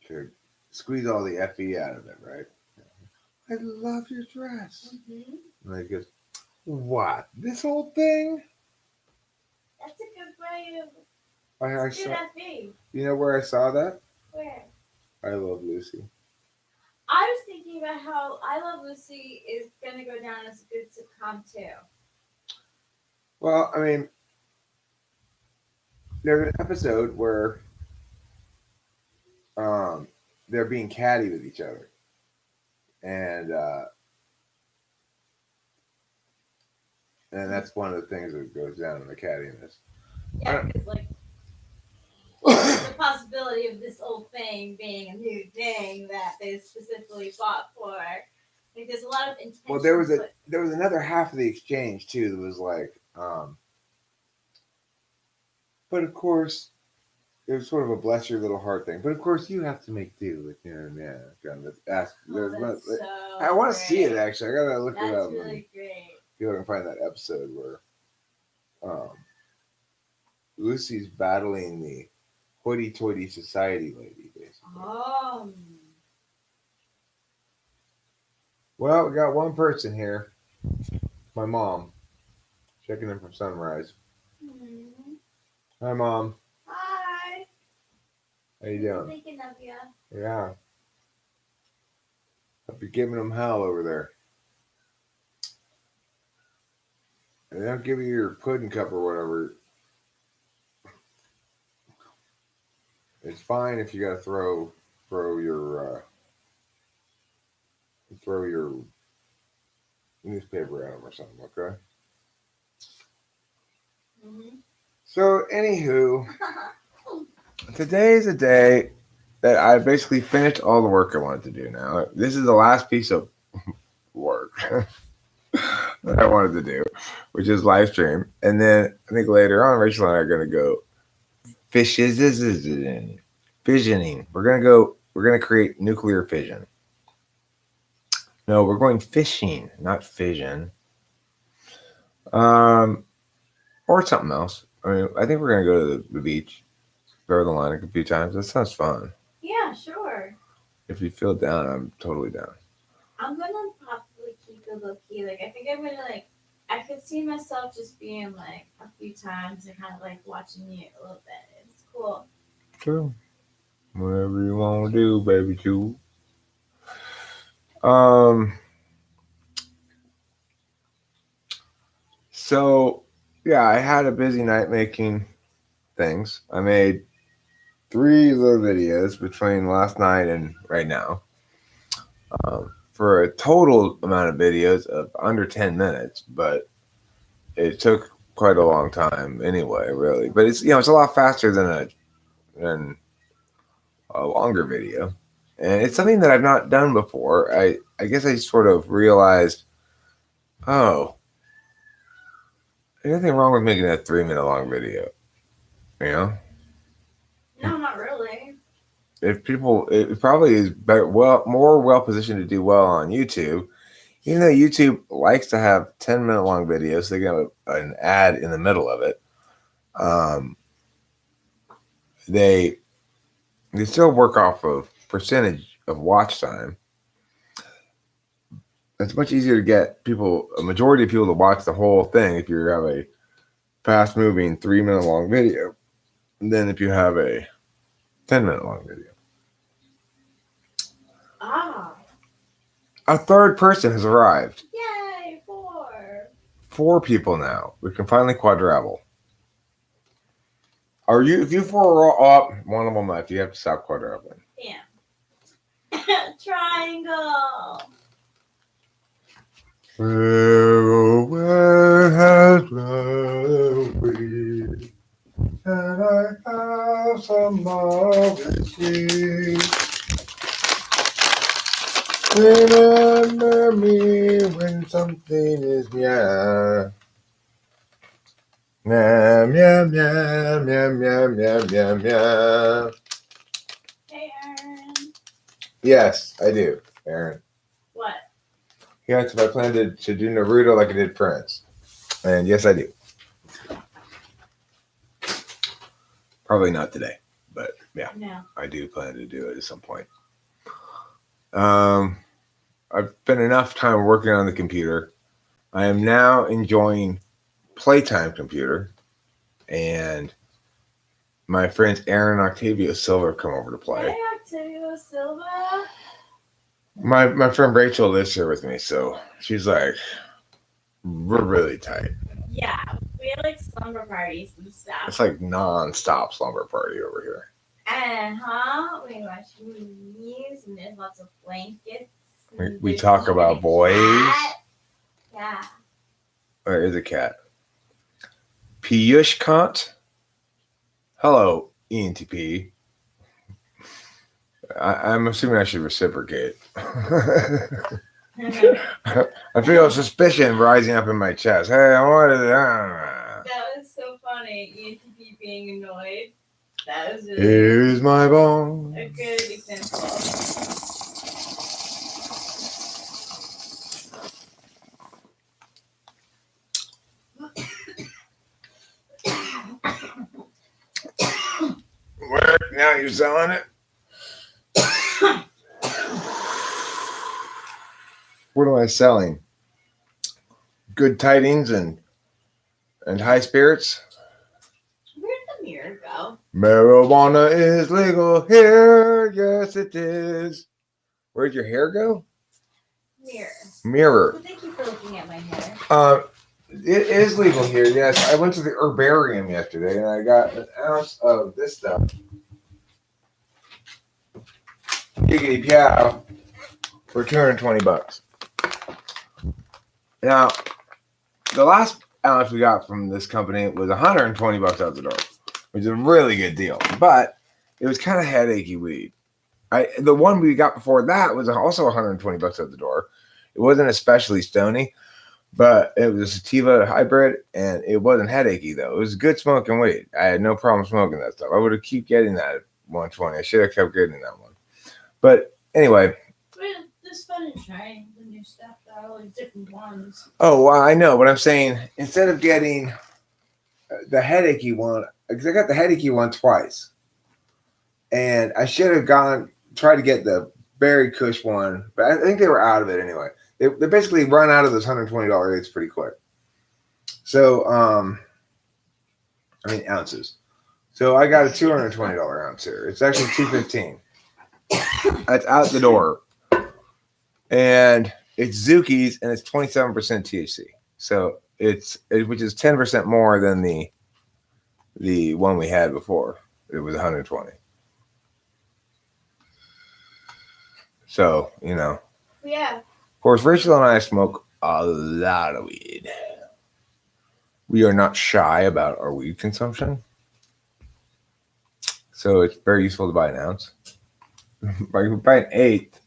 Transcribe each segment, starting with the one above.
to squeeze all the FE out of it, right? I love your dress. And I goes, what? This whole thing? That's a good way of I good saw. FA. You know where I saw that? Where? I Love Lucy. I was thinking about how I Love Lucy is gonna go down as a good sitcom too. Well, I mean, there's an episode where um, they're being catty with each other, and that's one of the things that goes down in the cattiness. Yeah, because like the possibility of this old thing being a new thing that they specifically fought for. Like there's a lot of intention. Well, there was another half of the exchange too that was like, but of course, it was sort of a bless your little heart thing. But of course, you have to make do with kind of ask. I want to see it actually. I gotta look it up. That's really great. See if I can find that episode where um, Lucy's battling the hoity-toity society lady, basically. Well, we got one person here. My mom. Checking in from Sunrise. Hi, Mom. Hi. How you doing? I'm thinking of you. Yeah. Hope you're giving them hell over there. And they don't give you your pudding cup or whatever. It's fine if you gotta throw your newspaper at them or something, okay? So, anywho, today is a day that I basically finished all the work I wanted to do now. This is the last piece of work that I wanted to do, which is live stream. And then I think later on, Rachel and I are going to go fissioning. We're going to create nuclear fission. No, we're going fishing, not fission. Or something else. I mean, I think we're going to go to the beach, throw the line a few times. That sounds fun. Yeah, sure. If you feel down, I'm totally down. I'm gonna probably keep it low key. Like I think I'm gonna I could see myself just being like a few times and kind of like watching you a little bit. It's cool. True. Whatever you want to do, baby, too. So yeah, I had a busy night making things. I made 3 little videos between last night and right now. For a total amount of videos of under 10 minutes, but it took quite a long time anyway, really. But it's it's a lot faster than a longer video, and it's something that I've not done before. I guess I sort of realized, oh, there's nothing wrong with making a 3-minute long video, you know? No, not really. If people, it probably is better, more well positioned to do well on YouTube. Even though YouTube likes to have 10-minute long videos, they have an ad in the middle of it. They still work off of percentage of watch time. It's much easier to get a majority of people to watch the whole thing if you have a fast-moving 3-minute long video than if you have a 10-minute long video. A third person has arrived. Yay, 4. 4 people now. We can finally quadruple. If you 4 are up, one of them left. You have to stop quadrupling. Yeah. Triangle. Where has flowed, and I have some marvelous dreams. Remember me when something is meow. Meow, meow, meow, meow, meow, meow, meow, meow. Hey, Aaron. Yes, I do, Aaron. What? He asked if I plan to do Naruto like I did Prince. And yes, I do. Probably not today, But yeah, No. I do plan to do it at some point. I've spent enough time working on the computer. I am now enjoying Playtime Computer, and my friends Aaron and Octavio Silva come over to play. Hey, Octavio Silva. My friend Rachel lives here with me, so she's like, we're really tight. Yeah, we have like slumber parties and stuff. It's like non-stop slumber party over here. We watch movies and there's lots of blankets. We talk about boys. Cat. Yeah. Where is a cat? Piyush Kant. Hello, ENTP. I'm assuming I should reciprocate. I feel suspicion rising up in my chest. Hey, I wanted That was so funny. ENTP being annoyed. That was really Here's my bone. a good example. Where? Now you're selling it? What am I selling? Good tidings and high spirits? Where'd the mirror go? Marijuana is legal here. Yes, it is. Where'd your hair go? Mirror. Well, thank you for looking at my hair. It is legal here, yes. I went to the herbarium yesterday and I got an ounce of this stuff. Giggity Piao for $220. Now, the last ounce we got from this company was $120 out the door, which is a really good deal. But it was kind of headachy weed. The one we got before that was also $120 out the door. It wasn't especially stony, but it was a sativa hybrid, and it wasn't headachy though. It was good smoking weed. I had no problem smoking that stuff. I would have keep getting that at 120. I should have kept getting that one. But anyway. Well, it's fun to try the new stuff, though, like different ones. Oh, well, I know, but I'm saying instead of getting the headachy one, because I got the headachy one twice, and I should have tried to get the Berry Kush one, but I think they were out of it anyway. They basically run out of those $120 rates pretty quick. So, ounces. So I got a $220 ounce here. It's actually $215. That's out the door. And it's Zuki's, and it's 27% THC. So which is 10% more than the one we had before. It was 120. So, Yeah. Of course, Rachel and I smoke a lot of weed. We are not shy about our weed consumption. So it's very useful to buy an ounce. You buy an eighth,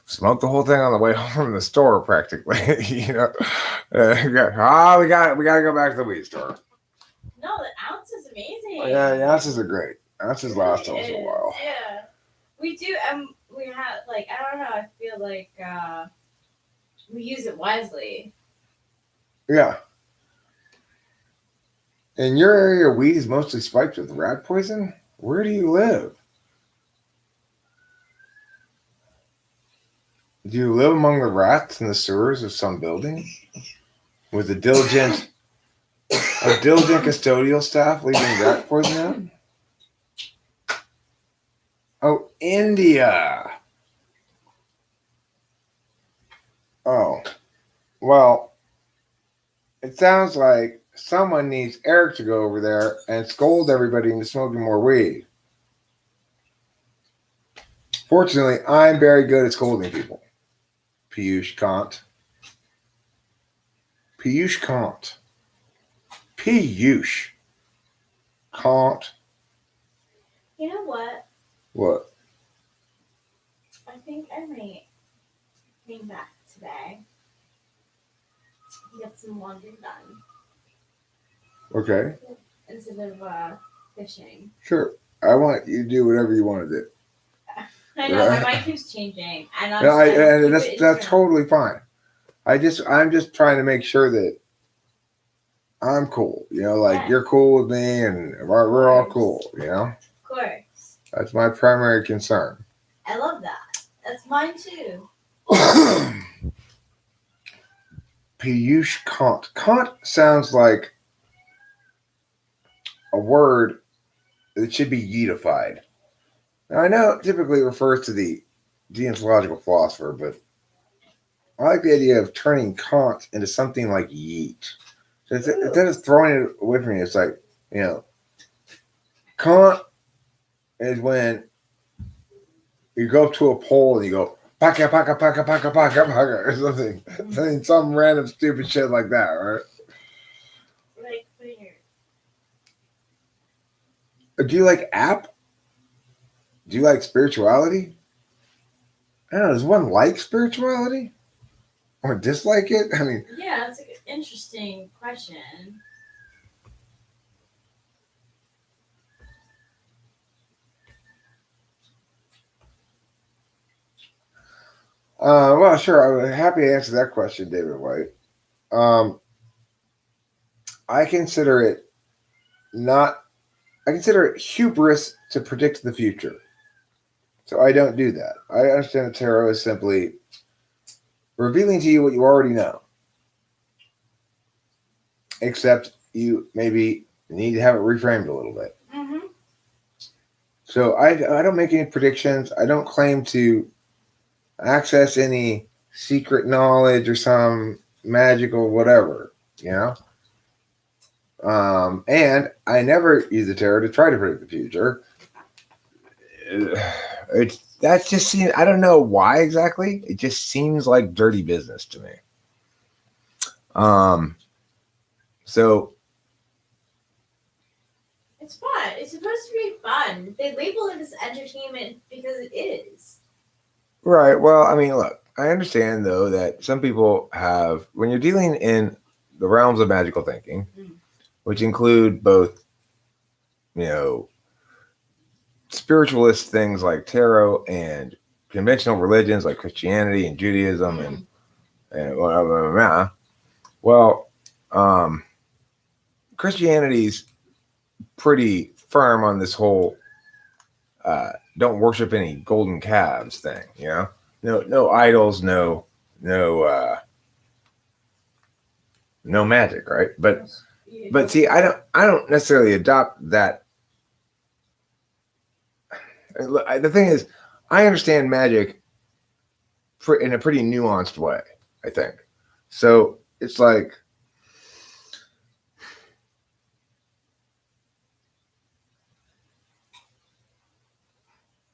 smoke the whole thing on the way home from the store practically. We gotta go back to the weed store. No, the ounce is amazing. Oh, yeah, the ounces are great. Ounces last us a while. Yeah. We do, we have, like, I don't know, I feel like we use it wisely. Yeah. In your area, weed is mostly spiked with rat poison? Where do you live? Do you live among the rats in the sewers of some building? With a diligent custodial staff leaving rat poison out? Oh, India. Oh, well, it sounds like someone needs Eric to go over there and scold everybody into smoking more weed. Fortunately, I'm very good at scolding people. Piyush Kant. Piyush Kant. Piyush Kant. You know what? What? I think I might came back today. Get some laundry done. Okay. Instead of fishing. Sure. I want you to do whatever you want to do. I know, my mind keeps changing. And that's totally fine. I'm just trying to make sure that I'm cool. You're cool with me and we're all cool, Of course. That's my primary concern. I love that. That's mine too. Piyush Kant. Kant sounds like a word that should be yeetified. Now, I know it typically refers to the deontological philosopher, but I like the idea of turning Kant into something like yeet. So instead of throwing it away from me, it's like, Kant is when you go up to a pole and you go, paka, paka, paka, paka, paka, paka, or something. Some random stupid shit like that, right? Like cleaner. Do you like app? Do you like spirituality? I don't know. Does one like spirituality? Or dislike it? I mean, Yeah, that's an interesting question. well, sure. I'm happy to answer that question, David White. I consider it not. I consider it hubris to predict the future. So I don't do that. I understand the tarot is simply revealing to you what you already know. Except you maybe need to have it reframed a little bit. Mm-hmm. So I don't make any predictions. I don't claim to access any secret knowledge or some magical whatever, and I never use the tarot to try to predict the future. That just seems, I don't know why exactly. It just seems like dirty business to me. So it's fun. It's supposed to be fun. They label it as entertainment because it is. Right. Well, I mean, look, I understand though that some people have, when you're dealing in the realms of magical thinking, which include both, spiritualist things like tarot and conventional religions like Christianity and Judaism and whatever. Well, Christianity's pretty firm on this whole don't worship any golden calves thing, no idols, no magic, right? But see, I don't necessarily adopt that. The thing is, I understand magic in a pretty nuanced way, I think. So it's like,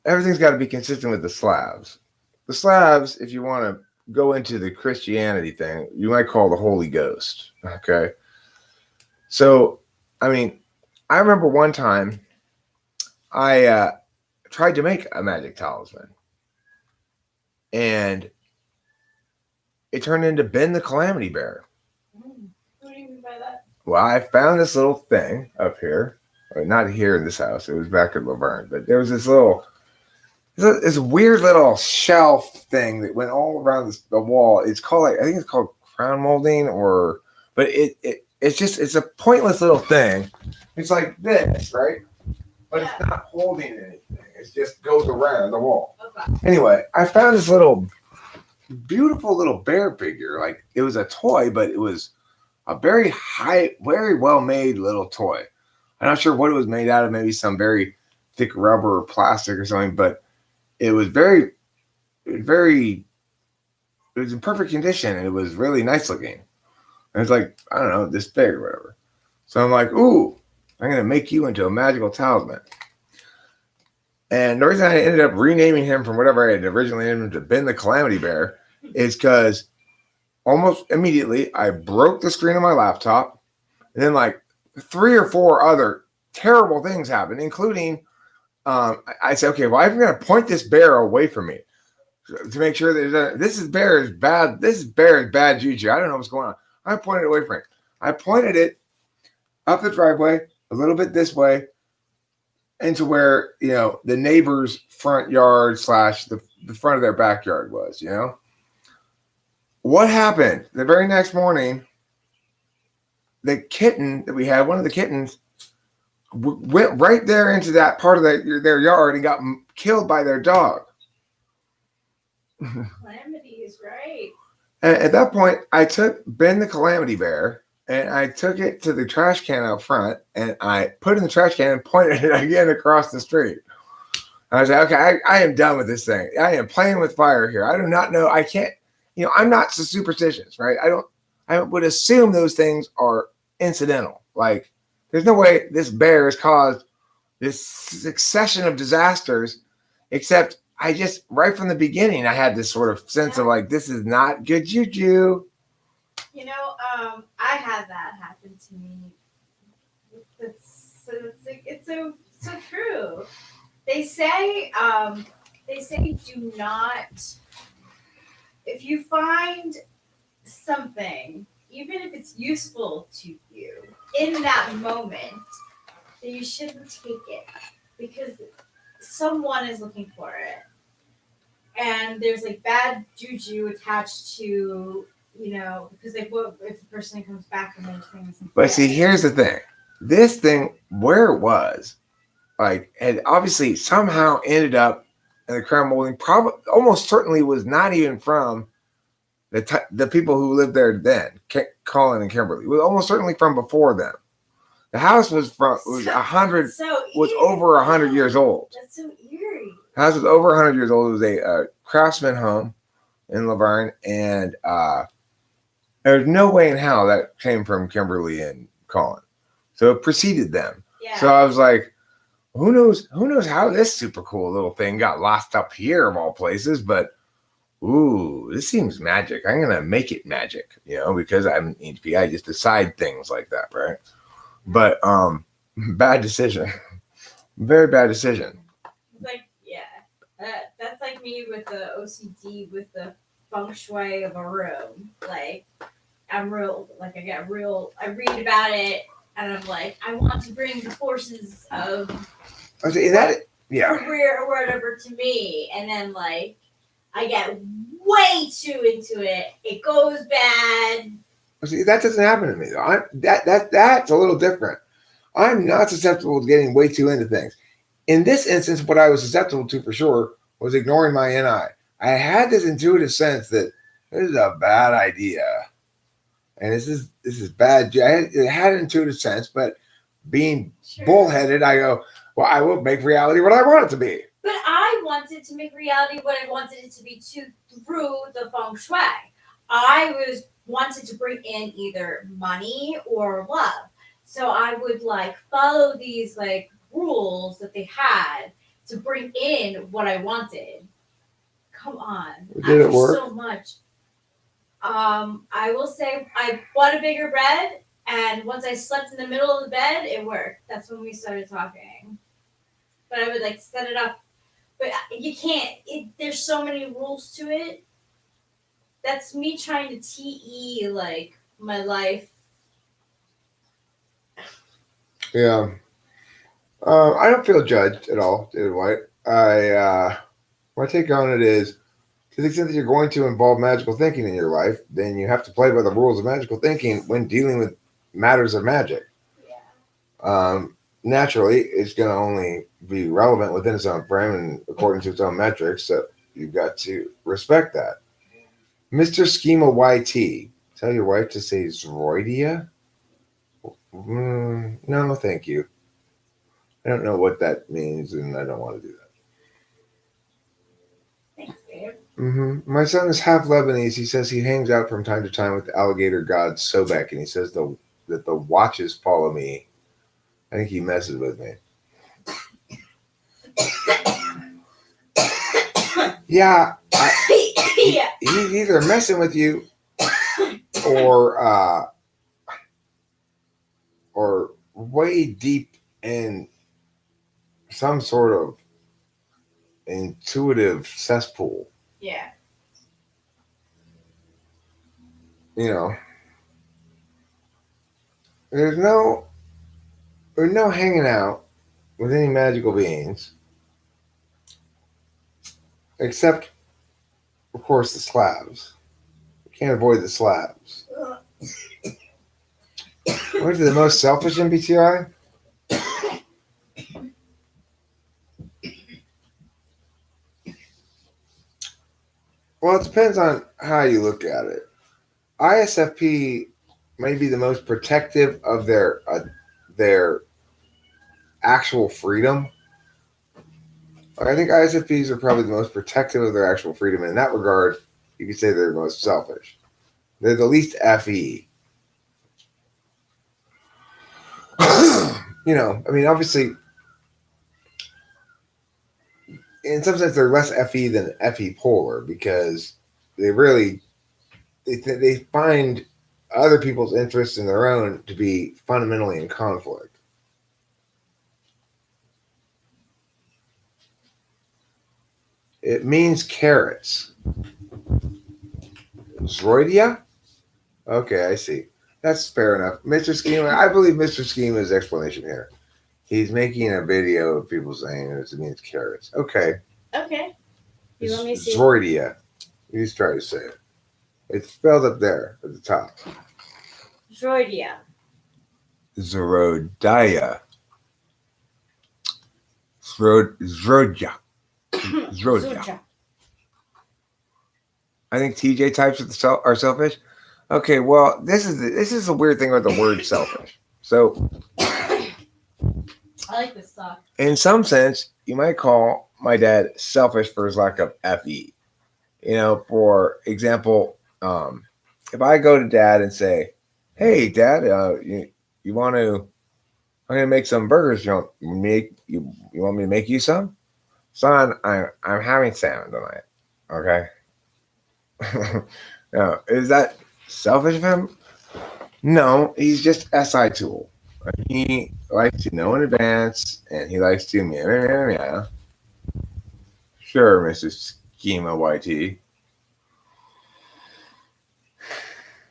everything's got to be consistent with the Slavs. The Slavs, if you want to go into the Christianity thing, you might call the Holy Ghost. Okay. So, I mean, I remember one time I tried to make a magic talisman, and it turned into Ben the Calamity Bear. What do you mean by that? Well, I found this little thing up here, not here in this house. It was back at Laverne, but there was this weird little shelf thing that went all around the wall. It's called, I think it's called crown molding, but it's a pointless little thing. It's like this, right? But it's not holding anything. It just goes around the wall. Okay. Anyway, I found this little beautiful little bear figure. Like, it was a toy, but it was a very well made little toy. I'm not sure what it was made out of, maybe some very thick rubber or plastic or something, but it was it was in perfect condition, and it was really nice looking. And it's like, I don't know, this big or whatever. So I'm like, ooh, I'm going to make you into a magical talisman. And the reason I ended up renaming him from whatever I had originally named him to Ben the Calamity Bear is because almost immediately I broke the screen of my laptop, and then like 3 or 4 other terrible things happened, including I said, okay, well, I'm going to point this bear away from me to make sure that this bear is bad. This bear is bad juju. I don't know what's going on. I pointed away from it. I pointed it up the driveway a little bit this way into where, the neighbor's front yard / the front of their backyard was, What happened? The very next morning, the kitten that we had, one of the kittens, went right there into that part of their yard and got killed by their dog. Calamities, right? And at that point, I took Ben the Calamity Bear and I took it to the trash can out front and I put it in the trash can and pointed it again across the street. I was like, okay, I am done with this thing. I am playing with fire here. I do not know. I can't, I'm not so superstitious, right? I would assume those things are incidental. Like, there's no way this bear has caused this succession of disasters, except I just, right from the beginning, I had this sort of sense of like, this is not good juju. I had that happen to me. It's so true. They say do not, if you find something, even if it's useful to you in that moment, then you shouldn't take it because someone is looking for it. And there's like bad juju attached to, because like what if the person comes back and there's things. But see, here's the thing. This thing, where it was, like, had obviously somehow ended up in the crown molding. Probably, almost certainly, was not even from the people who lived there then, Colin and Kimberly. It was almost certainly from before them. The house was over 100 years old. That's so eerie. The house was over 100 years old. It was a craftsman home in Laverne, and there's no way in hell that came from Kimberly and Colin. So it preceded them. Yeah. So I was like, who knows how this super cool little thing got lost up here of all places, but ooh, this seems magic. I'm gonna make it magic, because I'm an ENTP. I just decide things like that, right? But bad decision. Very bad decision. Like, that's like me with the OCD with the feng shui of a room. Like, I read about it and I'm like, I want to bring the forces of career or whatever to me, and then like I get way too into it. It goes bad. See, that doesn't happen to me though. That's a little different. I'm not susceptible to getting way too into things. In this instance, what I was susceptible to for sure was ignoring my NI. I had this intuitive sense that this is a bad idea, and this is bad. I had an intuitive sense, but being bullheaded, I go, well, I will make reality what I want it to be. But I wanted to make reality what I wanted it to be through the feng shui. I wanted to bring in either money or love. So I would like follow these like rules that they had to bring in what I wanted. Come on. Did it work? So much. I will say I bought a bigger bed, and once I slept in the middle of the bed, it worked. That's when we started talking. But I would like set it up. But you can't. There's so many rules to it. That's me trying to TE like my life. Yeah. I don't feel judged at all, David White. My take on it is, to the extent that you're going to involve magical thinking in your life, then you have to play by the rules of magical thinking when dealing with matters of magic. Yeah. Naturally, it's going to only be relevant within its own frame and according to its own metrics, so you've got to respect that. Mr. Schema YT, tell your wife to say Zroidia? No, thank you. I don't know what that means, and I don't want to do that. Thanks, babe. My son is half Lebanese. He says he hangs out from time to time with the alligator god Sobek, and he says that the watches follow me. I think he messes with me. Yeah. He's either messing with you or way deep in some sort of intuitive cesspool. Yeah. There's no hanging out with any magical beings, except, of course, the slabs. You can't avoid the slabs. What's the most selfish MBTI? Well, it depends on how you look at it. ISFP may be the most protective of their actual freedom. I think ISFPs are probably the most protective of their actual freedom. And in that regard, you could say they're the most selfish. They're the least FE. I mean, obviously, in some sense, they're less FE than FE polar because they find other people's interests and their own to be fundamentally in conflict. It means carrots. Zroidia? Okay, I see. That's fair enough. Mr. Schema, I believe Mr. Schema's explanation here. He's making a video of people saying it means carrots. Okay. Okay. You want me to see? Zroidia. You just try to say it. It's spelled up there at the top. Zroidia. Zorodia. Zrodja. Zrodja. I think TJ types are selfish. Okay, well, this is a weird thing with the word selfish. So, I like this talk. In some sense, you might call my dad selfish for his lack of FE. For example, if I go to dad and say, "Hey, dad, you want to? I'm gonna make some burgers. You want me to make you some? Son, I'm having salmon tonight. Okay." Now, is that selfish of him? No, he's just SI tool. He likes to know in advance, and he likes to meow. Sure, Mr. Schema YT.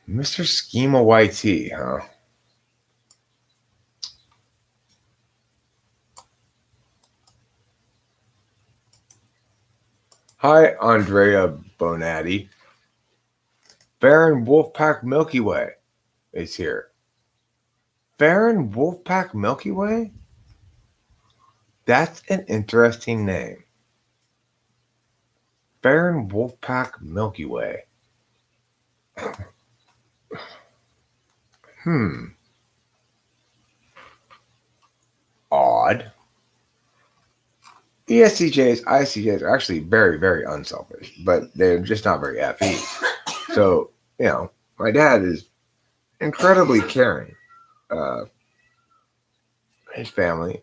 Mr. Schema YT, huh? Hi, Andrea Bonatti. Baron Wolfpack Milky Way is here. Baron Wolfpack Milky Way? That's an interesting name. Baron Wolfpack Milky Way. Odd. ESTJs, ISTJs are actually very, very unselfish, but they're just not very FE. So, my dad is incredibly caring. His family,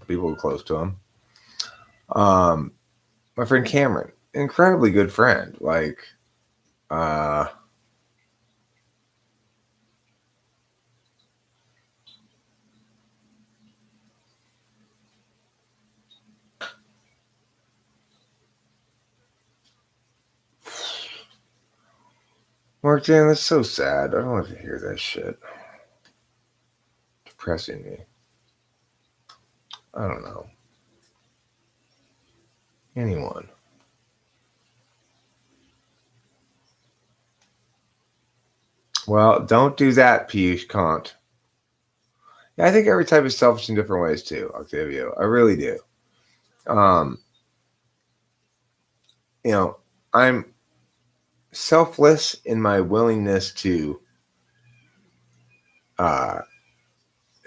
people close to him. My friend Cameron, incredibly good friend. Mark Dan, that's so sad. I don't want to hear that shit. Depressing me. I don't know. Anyone. Well, don't do that, Piyush Kant. Yeah, I think every type is selfish in different ways too, Octavio. I really do. I'm selfless in my willingness to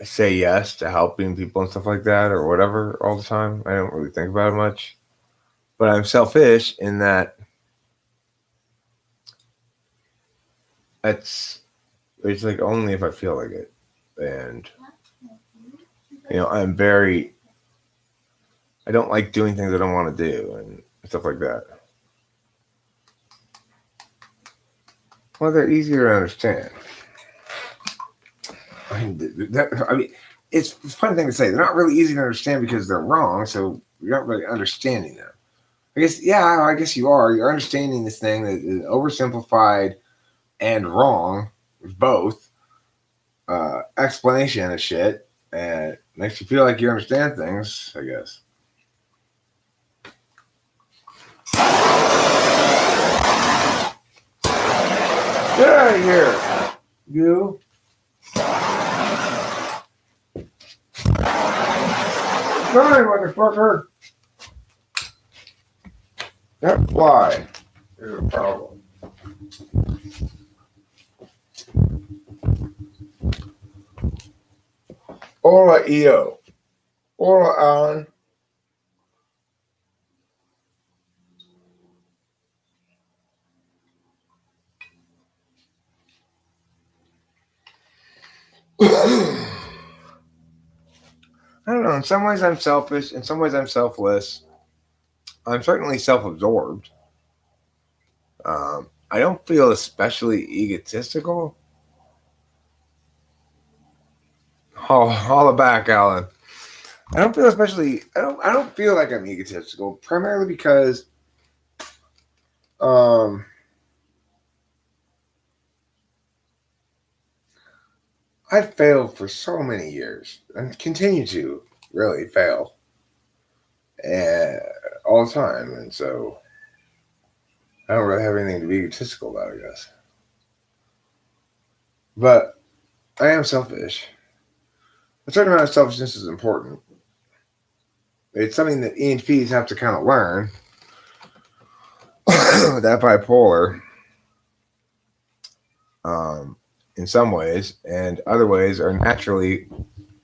say yes to helping people and stuff like that or whatever all the time. I don't really think about it much. But I'm selfish in that it's like only if I feel like it. And I don't like doing things I don't want to do and stuff like that. Well, they're easier to understand. I mean, it's a funny thing to say. They're not really easy to understand because they're wrong, so you're not really understanding them. I guess you are. You're understanding this thing that is oversimplified and wrong, both. Explanation of shit, and makes you feel like you understand things, I guess. Get out of here, you. Sorry, motherfucker. That fly. is a problem. Hola, Io. Hola, Alan. I don't know. In some ways, I'm selfish. In some ways, I'm selfless. I'm certainly self-absorbed. I don't feel especially egotistical. Haul it back, Alan. I don't feel especially. I don't feel like I'm egotistical. Primarily because, um, I've failed for so many years and continue to really fail, and all the time, and so I don't really have anything to be egotistical about, I guess. But I am selfish. A certain amount of selfishness is important. It's something that ENFPs have to kind of learn. That bipolar, in some ways, and other ways are naturally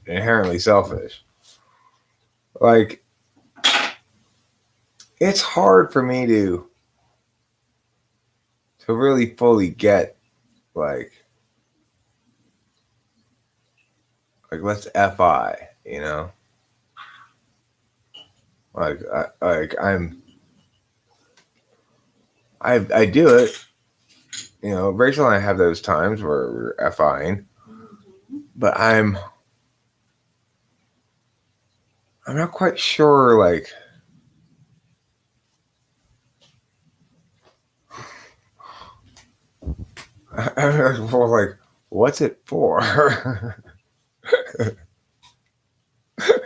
inherently selfish. Like, it's hard for me to really fully get like let's fi, you know, I do it, you know. Rachel and I have those times where we're fiing, but I'm not quite sure like I'm like, what's it for?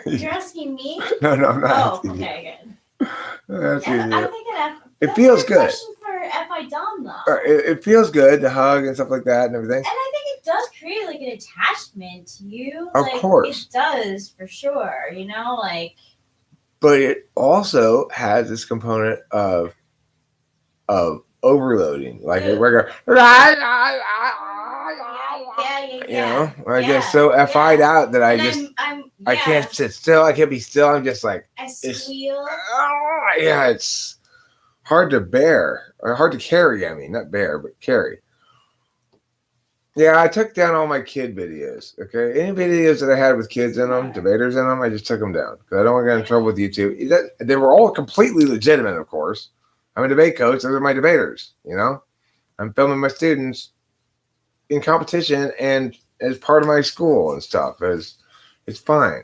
You're asking me? No, I'm not. Oh, asking you. okay, good. I'm asking I'm you. thinking It feels good. Question for FI Dom though. It feels good to hug and stuff like that and everything. And I think it does create like an attachment to you. Of like, course. It does for sure, you know, like. But it also has this component of overloading. Like we're going, you know, I get so FI'd out that I can't sit still. I can't be still. I'm just like, I squeal. It's hard to bear or hard to carry. I mean, not bear, but carry. Yeah, I took down all my kid videos. Okay, any videos that I had with kids in them, debaters in them, I just took them down because I don't want to get in trouble with YouTube. They were all completely legitimate, of course. I'm a debate coach; those are my debaters. You know, I'm filming my students in competition and as part of my school and stuff. It's fine.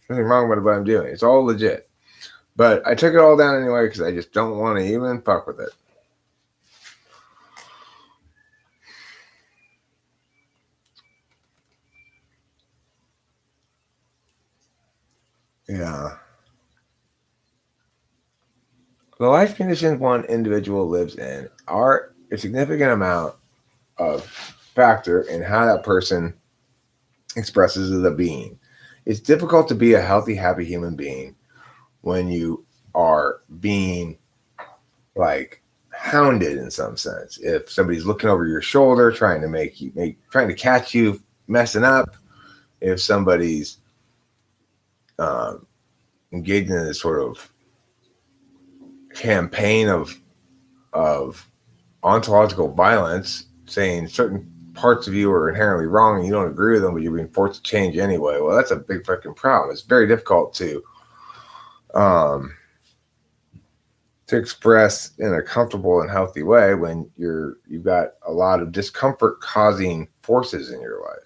Nothing wrong with what I'm doing. It's all legit. But I took it all down anyway because I just don't want to even fuck with it. Yeah. The life conditions one individual lives in are a significant amount of factor in how that person expresses as a being. It's difficult to be a healthy, happy human being when you are being like hounded in some sense. If somebody's looking over your shoulder, trying to catch you messing up, if somebody's engaged in this sort of campaign of ontological violence, saying certain parts of you are inherently wrong and you don't agree with them, but you're being forced to change anyway. Well, that's a big fucking problem. It's very difficult to express in a comfortable and healthy way when you've got a lot of discomfort causing forces in your life.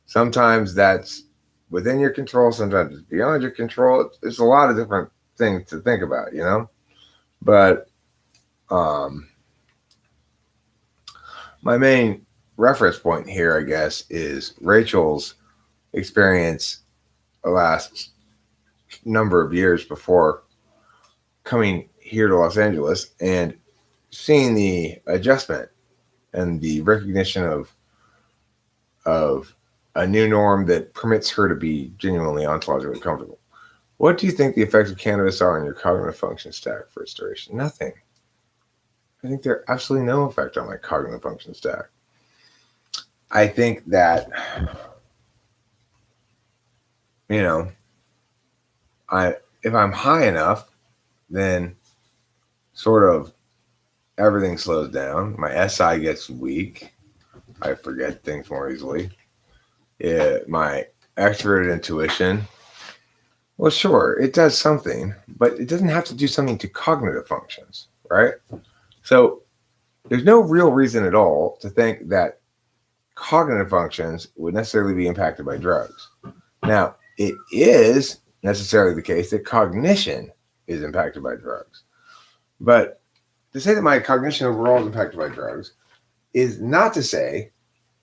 Sometimes that's within your control, sometimes it's beyond your control. There's a lot of different things to think about, you know. But my main reference point here, I guess, is Rachel's experience the last number of years before coming here to Los Angeles and seeing the adjustment and the recognition of a new norm that permits her to be genuinely ontologically comfortable. What do you think the effects of cannabis are on your cognitive function stack for its duration? Nothing. I think there are absolutely no effect on my cognitive function stack. I think that, you know, if I'm high enough, then sort of everything slows down. My SI gets weak. I forget things more easily. My extroverted intuition, well, sure, it does something, but it doesn't have to do something to cognitive functions, right? So there's no real reason at all to think that cognitive functions would necessarily be impacted by drugs. Now, it is necessarily the case that cognition is impacted by drugs. But to say that my cognition overall is impacted by drugs is not to say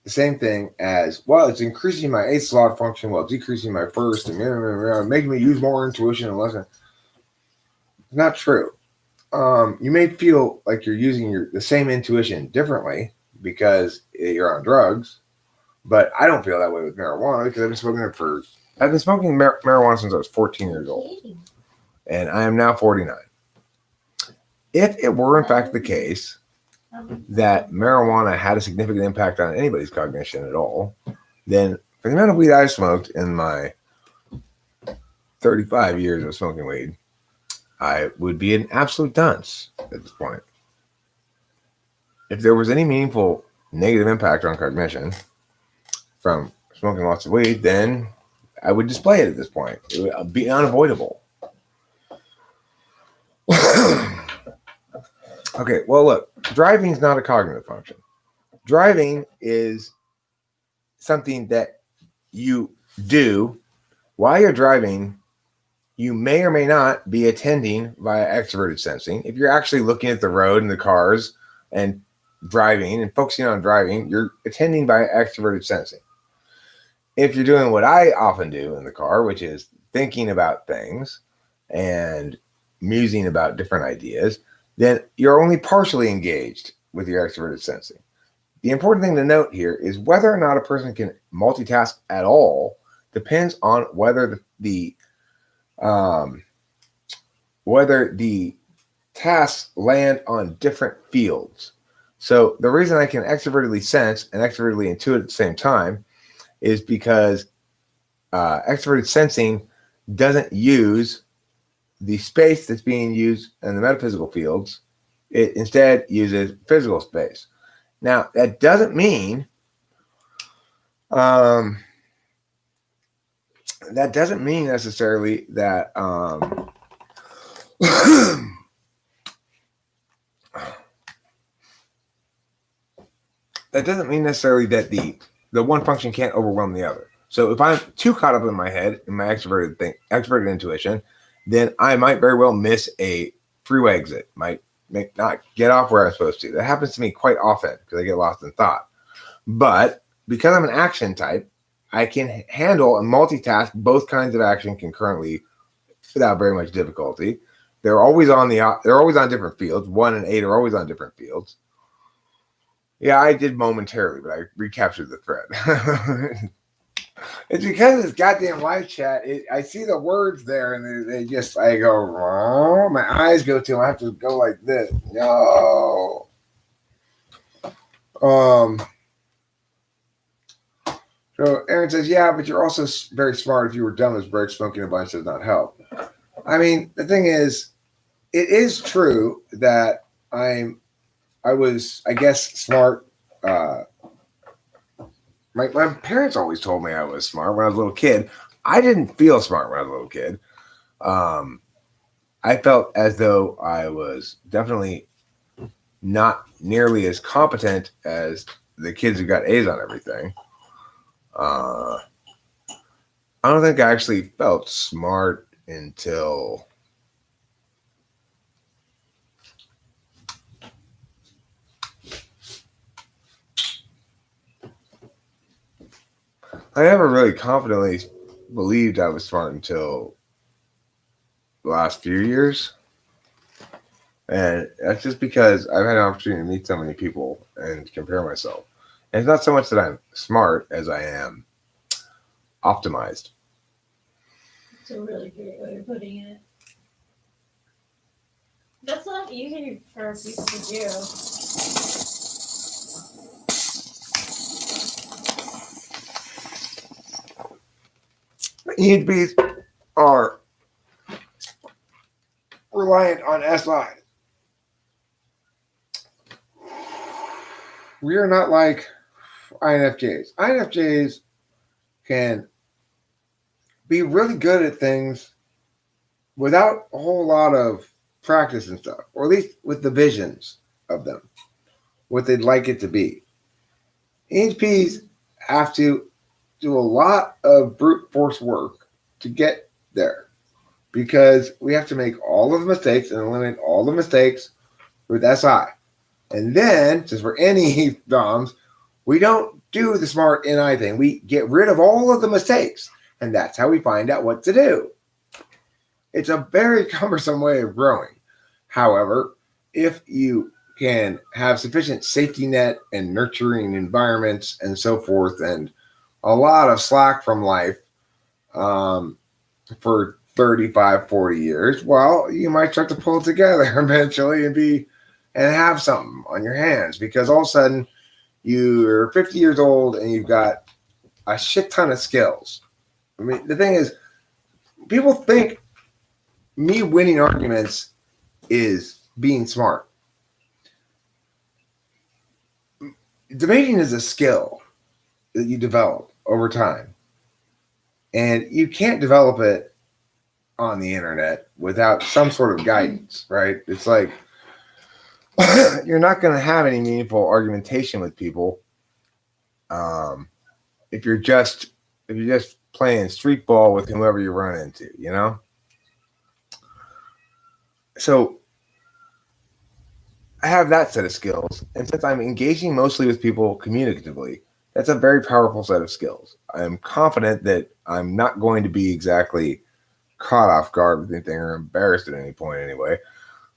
the same thing as, well, it's increasing my eighth slot function while decreasing my first and making me use more intuition and less. It's not true. You may feel like you're using the same intuition differently because you're on drugs, but I don't feel that way with marijuana because I've been smoking marijuana since I was 14 years old, and I am now 49. If it were in fact the case that marijuana had a significant impact on anybody's cognition at all, then for the amount of weed I smoked in my 35 years of smoking weed, I would be an absolute dunce at this point. If there was any meaningful negative impact on cognition from smoking lots of weed, then I would display it at this point. It would be unavoidable. Okay, well, look, driving is not a cognitive function. Driving is something that you do while you're driving. You may or may not be attending via extroverted sensing. If you're actually looking at the road and the cars and driving and focusing on driving, you're attending via extroverted sensing. If you're doing what I often do in the car, which is thinking about things and musing about different ideas, then you're only partially engaged with your extroverted sensing. The important thing to note here is whether or not a person can multitask at all depends on whether the tasks land on different fields. So the reason I can extrovertedly sense and extrovertedly intuit at the same time is because extroverted sensing doesn't use the space that's being used in the metaphysical fields. It instead uses physical space. Now, that doesn't mean necessarily that that doesn't mean necessarily that the one function can't overwhelm the other. So if I'm too caught up in my head, in my extroverted intuition, then I might very well miss a freeway exit, might not get off where I'm supposed to. That happens to me quite often because I get lost in thought. But because I'm an action type, I can handle and multitask both kinds of action concurrently without very much difficulty. They're always on different fields. 1 and 8 are always on different fields. Yeah, I did momentarily, but I recaptured the thread. It's because it's goddamn live chat. I see the words there, and I go, oh, my eyes go to them. I have to go like this. No. So Aaron says, yeah, but you're also very smart. If you were dumb as bricks, smoking a bunch does not help. I mean, the thing is, it is true that I was, I guess, smart. My parents always told me I was smart when I was a little kid. I didn't feel smart when I was a little kid. I felt as though I was definitely not nearly as competent as the kids who got A's on everything. I don't think I actually felt smart until I never really confidently believed I was smart until the last few years. And that's just because I've had an opportunity to meet so many people and compare myself. And it's not so much that I'm smart as I am optimized. It's a really great way of putting it. That's not easy for people to do. EHPs are reliant on SI. We are not like INFJs. INFJs can be really good at things without a whole lot of practice and stuff, or at least with the visions of them, what they'd like it to be. EHPs have to do a lot of brute force work to get there because we have to make all of the mistakes and eliminate all the mistakes with SI. And then, since we're NE DOMs, we don't do the smart NI thing. We get rid of all of the mistakes, and that's how we find out what to do. It's a very cumbersome way of growing. However, if you can have sufficient safety net and nurturing environments and so forth, and a lot of slack from life for 35, 40 years, well, you might start to pull it together eventually and have something on your hands, because all of a sudden you're 50 years old and you've got a shit ton of skills. I mean, the thing is, people think me winning arguments is being smart. Debating is a skill that you develop over time, and you can't develop it on the internet without some sort of guidance, right? It's like you're not going to have any meaningful argumentation with people if you're just playing street ball with whomever you run into, you know? So I have that set of skills, and since I'm engaging mostly with people communicatively, that's a very powerful set of skills. I'm confident that I'm not going to be exactly caught off guard with anything or embarrassed at any point anyway.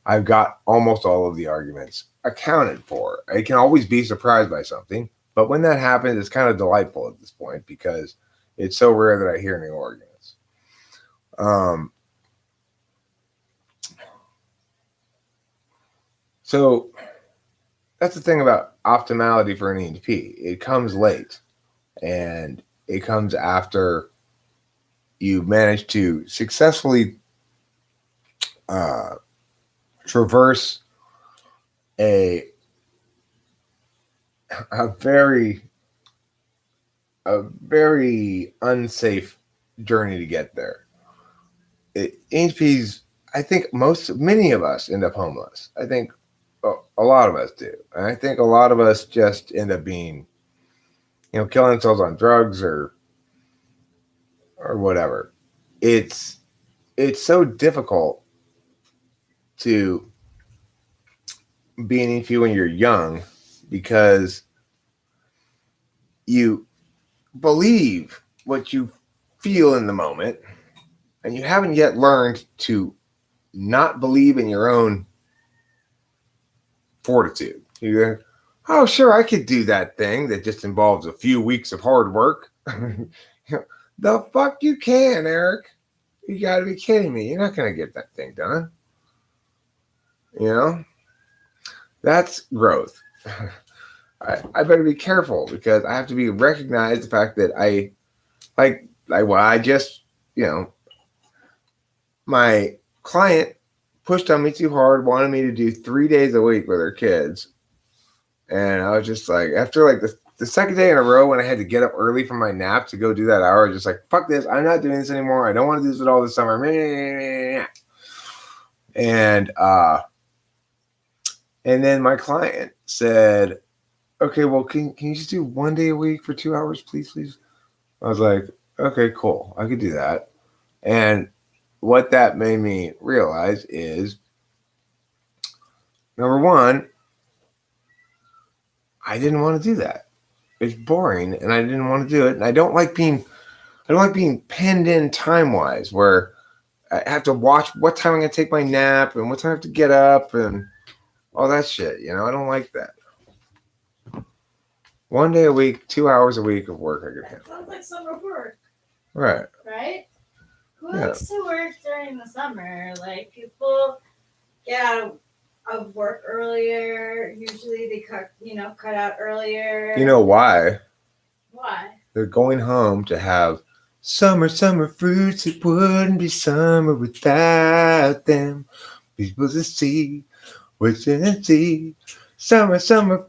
I've got almost all of the arguments accounted for. I can always be surprised by something, but when that happens, it's kind of delightful at this point because it's so rare that I hear new arguments. So that's the thing about optimality for an ENP. It comes late, and it comes after you manage to successfully traverse a very unsafe journey to get there. ENPs, I think many of us end up homeless. I think a lot of us do. And I think a lot of us just end up being, killing themselves on drugs or whatever. It's so difficult to be an ENP when you're young because you believe what you feel in the moment, and you haven't yet learned to not believe in your own fortitude. You go, oh, sure, I could do that thing that just involves a few weeks of hard work. The fuck you can, Eric. You got to be kidding me. You're not going to get that thing done. That's growth. I better be careful because I have to recognize the fact that my client pushed on me too hard, wanted me to do 3 days a week with her kids. And I was just like, after like the second day in a row when I had to get up early from my nap to go do that hour, I was just like, fuck this. I'm not doing this anymore. I don't want to do this at all this summer. And then my client said, okay, well, can you just do 1 day a week for 2 hours, please? I was like, okay, cool. I could do that. And what that made me realize is, number one, I didn't want to do that. It's boring, and I didn't want to do it. And I don't like being penned in time-wise, where I have to watch what time I'm going to take my nap and what time I have to get up and all that shit. I don't like that. 1 day a week, 2 hours a week of work I could handle. Sounds like summer work. Right. Right? Who likes to work during the summer? Like, people get out of of work earlier. Usually they cut out earlier. You know why? Why? They're going home to have summer fruits. It wouldn't be summer without them. People to see, wishing and see. Summer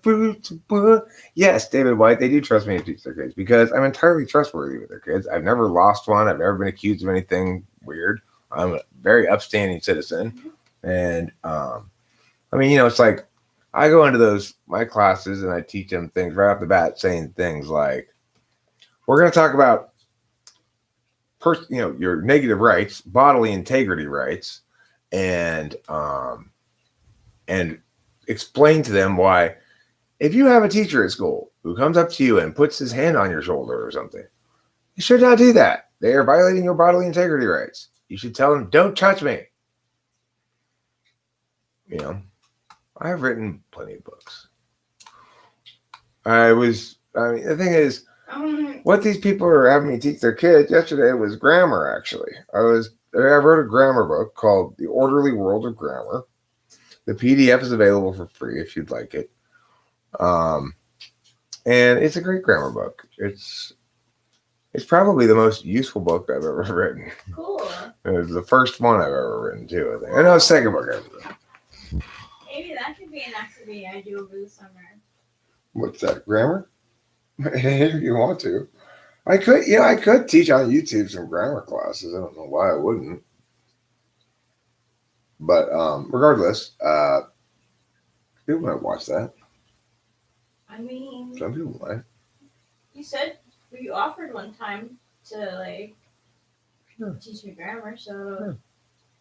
fruits. Would. Yes, David White, they do trust me to teach their kids because I'm entirely trustworthy with their kids. I've never lost one. I've never been accused of anything weird. I'm a very upstanding citizen. And, I mean, it's like I go into my classes and I teach them things right off the bat, saying things like, we're going to talk about, your negative rights, bodily integrity rights, and explain to them why, if you have a teacher at school who comes up to you and puts his hand on your shoulder or something, you should not do that. They are violating your bodily integrity rights. You should tell them, don't touch me. I've written plenty of books. The thing is, what these people are having me teach their kids yesterday was grammar, actually. I wrote a grammar book called The Orderly World of Grammar. The PDF is available for free if you'd like it. And it's a great grammar book. It's probably the most useful book I've ever written. Cool. It was the first one I've ever written, too, I think. I know the second book I've written. Maybe that could be an activity I do over the summer. What's that? Grammar? If you want to. I could teach on YouTube some grammar classes. I don't know why I wouldn't. But regardless, people might watch that. I mean, Some people might. you said you offered one time to teach me grammar, so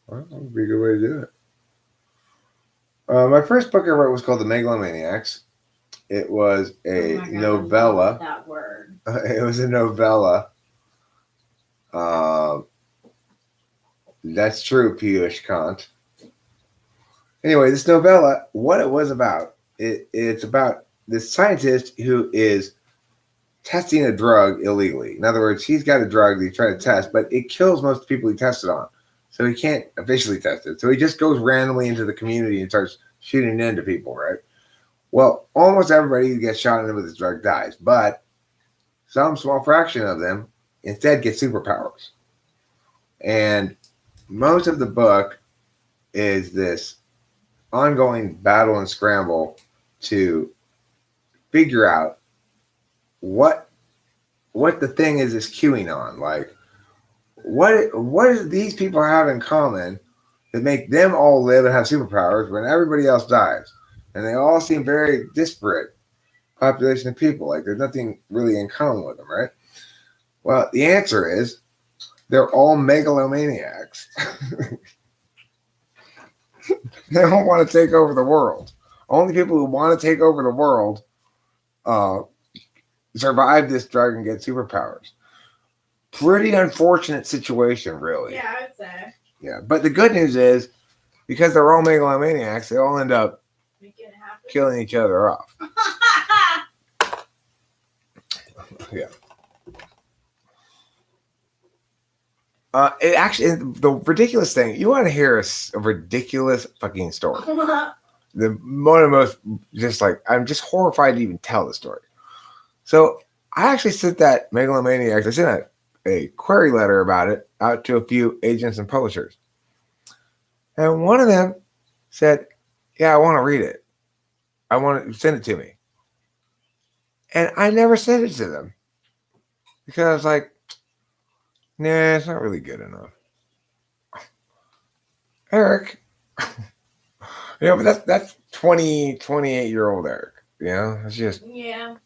Well, that would be a good way to do it. My first book I wrote was called The Megalomaniacs. It was a novella. That word. It was a novella. That's true, Piyush Kant. Anyway, this novella, what it was about, it's about this scientist who is testing a drug illegally. In other words, he's got a drug that he's trying to test, but it kills most of the people he tested on. So he can't officially test it. So he just goes randomly into the community and starts shooting into people, right? Well, almost everybody who gets shot into with this drug dies, but some small fraction of them instead get superpowers. And most of the book is this ongoing battle and scramble to figure out what the thing is queuing on. Like, what do these people have in common that make them all live and have superpowers when everybody else dies? And they all seem very disparate population of people. Like, there's nothing really in common with them, right? Well, the answer is they're all megalomaniacs. They don't want to take over the world. Only people who want to take over the world survive this drug and get superpowers. Pretty unfortunate situation, really. Yeah, I would say. Yeah, but the good news is, because they're all megalomaniacs, they all end up killing each other off. Yeah. It actually, the ridiculous thing, you want to hear a ridiculous fucking story. One of the most, I'm just horrified to even tell the story. So I actually sent that megalomaniacs, I sent a query letter about it out to a few agents and publishers. And one of them said, yeah, I want to read it. I want to send it to me. And I never sent it to them because I was like, nah, it's not really good enough. Eric, but that's 28-year-old Eric. It's just, yeah.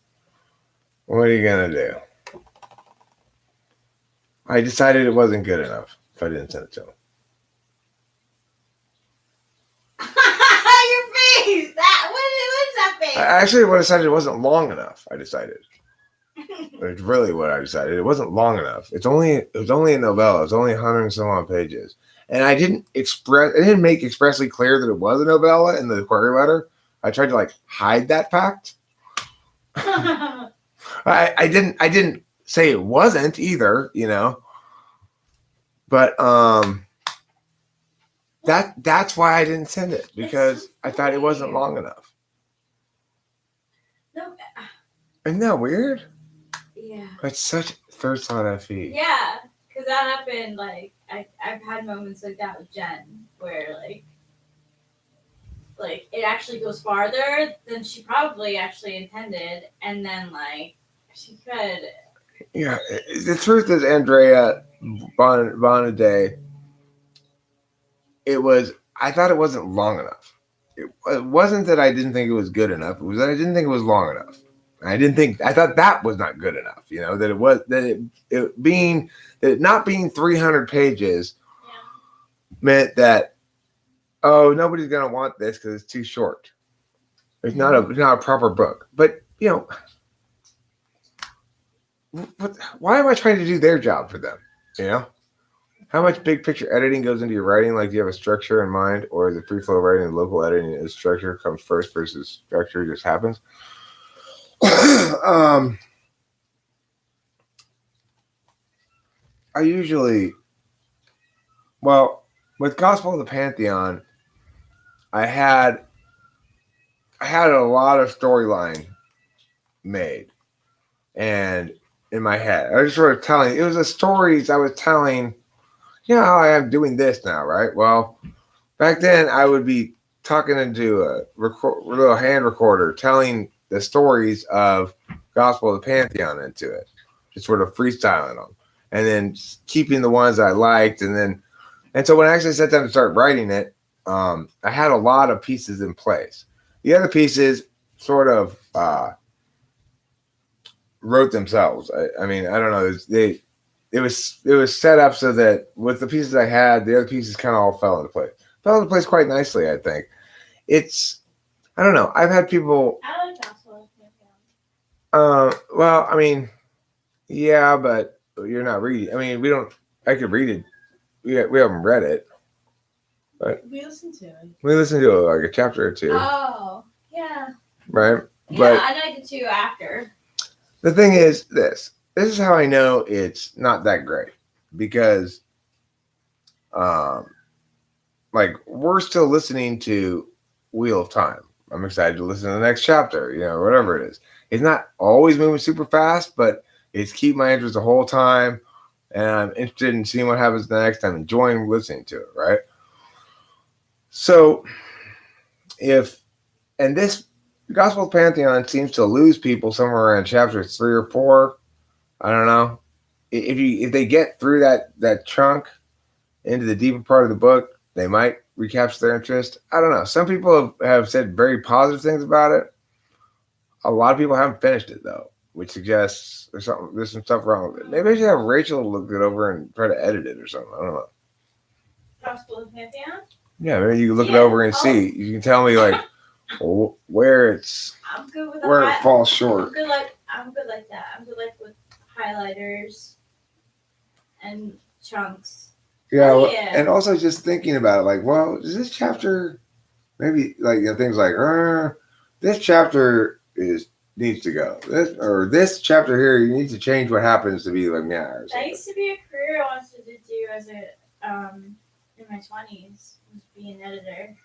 What are you going to do? I decided it wasn't good enough if I didn't send it to him. Your face! What's that face? Actually, what I decided, it wasn't long enough. I decided. It's really what I decided. It wasn't long enough. It was only a novella. It was only 100 and some odd pages. And I didn't make expressly clear that it was a novella in the query letter. I tried to hide that fact. I didn't say it wasn't either, But That's why I didn't send it, because so I thought it wasn't funny. long enough. No. Isn't that weird? Yeah. It's such third slot FE. Yeah, because that happened. Like I've had moments like that with Jen, where like it actually goes farther than she probably actually intended, and then like she could. Yeah, the truth is, Andrea Bonaday, I thought it wasn't long enough. It wasn't that I didn't think it was good enough. It was that I didn't think it was long enough. I thought that was not good enough. That it not being 300 pages meant that, oh, nobody's going to want this because it's too short. It's not a proper book. But, why am I trying to do their job for them? How much big picture editing goes into your writing? Like, do you have a structure in mind, or is it free flow writing and local editing is structure comes first versus structure just happens? I usually, with Gospel of the Pantheon, I had a lot of storyline made, and in my head, I was sort of telling. It was the stories I was telling. How I am doing this now, right? Well, back then I would be talking into a little hand recorder, telling the stories of Gospel of the Pantheon into it, just sort of freestyling them, and then keeping the ones I liked, and so when I actually sat down to start writing it, I had a lot of pieces in place. The other pieces sort of wrote themselves. I mean, I don't know. It was set up so that with the pieces I had, the other pieces kind of all fell into place. Fell into place quite nicely, I think. I don't know. I've had people. I like Gospel of Pantheon. Well, I mean, yeah, but you're not reading. I mean, we don't. I could read it. We haven't read it, but we listened to it. We listened to like a chapter or two. Oh, yeah. Right. Yeah, but I know I did too after. The thing is this. This is how I know it's not that great, because like, we're still listening to Wheel of Time. I'm excited to listen to the next chapter, whatever it is. It's not always moving super fast, but it's keep my interest the whole time, and I'm interested in seeing what happens next. I'm enjoying listening to it, right? So this Gospel of Pantheon seems to lose people somewhere around chapter 3 or 4. I don't know. If they get through that chunk into the deeper part of the book, they might recapture their interest. I don't know. Some people have said very positive things about it. A lot of people haven't finished it, though, which suggests there's some stuff wrong with it. Maybe I should have Rachel look it over and try to edit it or something. I don't know. Gospel of Pantheon? Yeah, maybe you can look it over and see. You can tell me like where it's I'm good with where it falls short. I'm good like that. I'm good like with highlighters and chunks. Yeah, and also just thinking about it, like, well, is this chapter maybe like things like, this chapter needs to go. This chapter here, you need to change what happens to be like that used to be a career I wanted to do as in my 20s, was be an editor,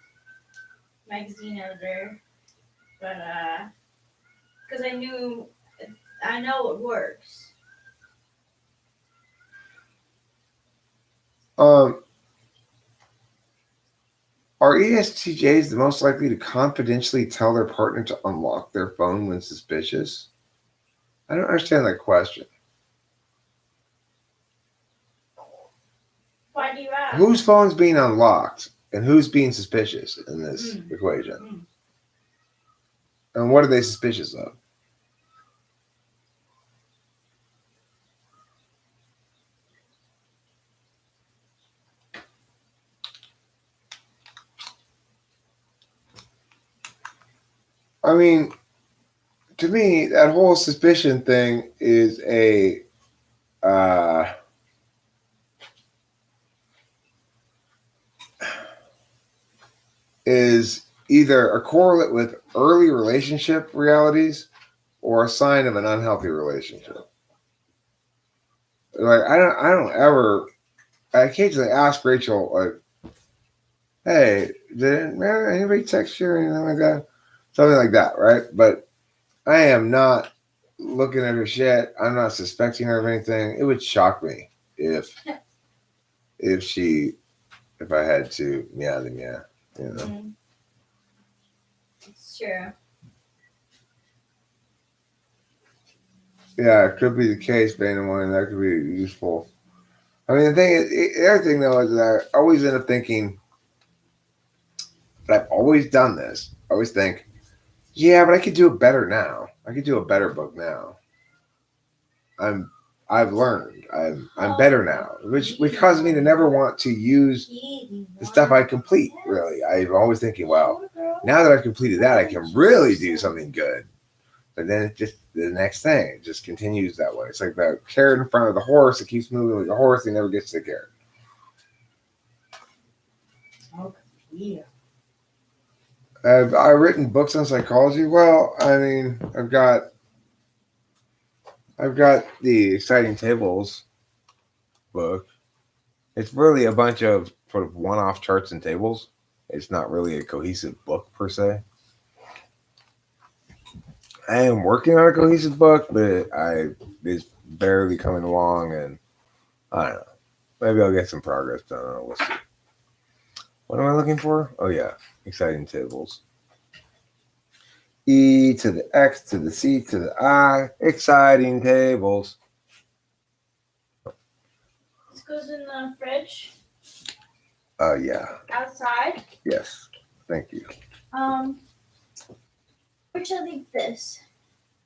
magazine editor, but because I know it works. Are ESTJs the most likely to confidentially tell their partner to unlock their phone when suspicious? I don't understand that question. Why do you ask? Whose phone's being unlocked and who's being suspicious in this equation? And what are they suspicious of? I mean, to me, that whole suspicion thing is is either a correlate with early relationship realities or a sign of an unhealthy relationship. Like, I occasionally ask Rachel, like, hey, did anybody text you or anything like that? Something like that, right? But I am not looking at her shit. I'm not suspecting her of anything. It would shock me if if she if I had to meow the meow, you know. Mm. It's true. Yeah, it could be the case, Bannerman. That could be useful. I mean, the thing is, the other thing though is that I always end up thinking, but I've always done this. I always think, yeah, but I could do it better now. I could do a better book now. I'm I've learned. I'm better now, which causes me to never want to use the stuff I complete. Really, I'm always thinking, well, now that I've completed that, I can really do something good. But then it just the next thing it just continues that way. It's like the carrot in front of the horse. It keeps moving like a horse. He never gets to the carrot. Okay. Yeah. Have I written books on psychology? Well, I mean, I've got the Exciting Tables book. It's really a bunch of sort of one-off charts and tables. It's not really a cohesive book per se. I am working on a cohesive book, but it's barely coming along, and I don't know. Maybe I'll get some progress done. I don't know. We'll see. What am I looking for? Oh yeah, Exciting Tables. E to the X to the C to the I. Exciting Tables. This goes in the fridge Yeah. outside. Yes. Thank you. Where should I leave this?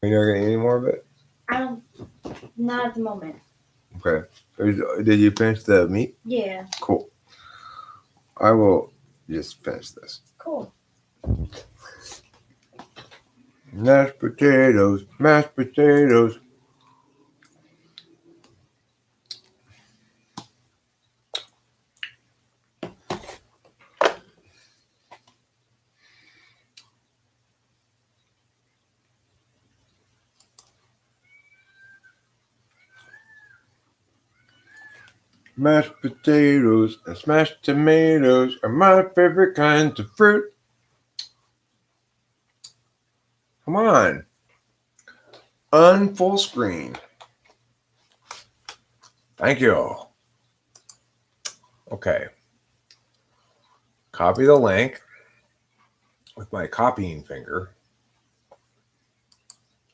Are you not gonna eat any more of it? Not at the moment. Okay. Did you finish the meat? Yeah. Cool. I will just finish this. Cool. Mashed potatoes, mashed potatoes. Mashed potatoes and smashed tomatoes are my favorite kinds of fruit. Come on. Unfull screen. Thank you. Okay. Copy the link with my copying finger.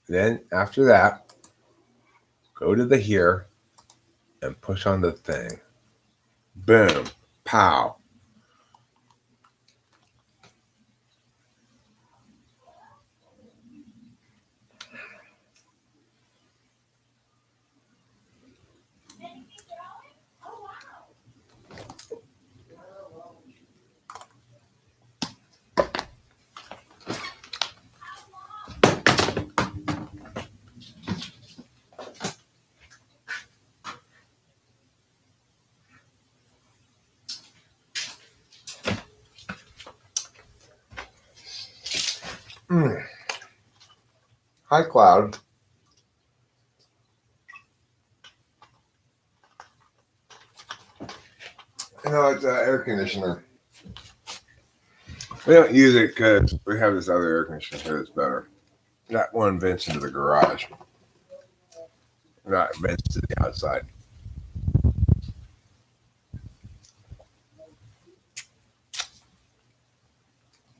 Then after that, go to the here and push on the thing. Boom. Pow. Hi, Cloud. No, it's an air conditioner. We don't use it because we have this other air conditioner here that's better. That one vents into the garage. That vents to the outside.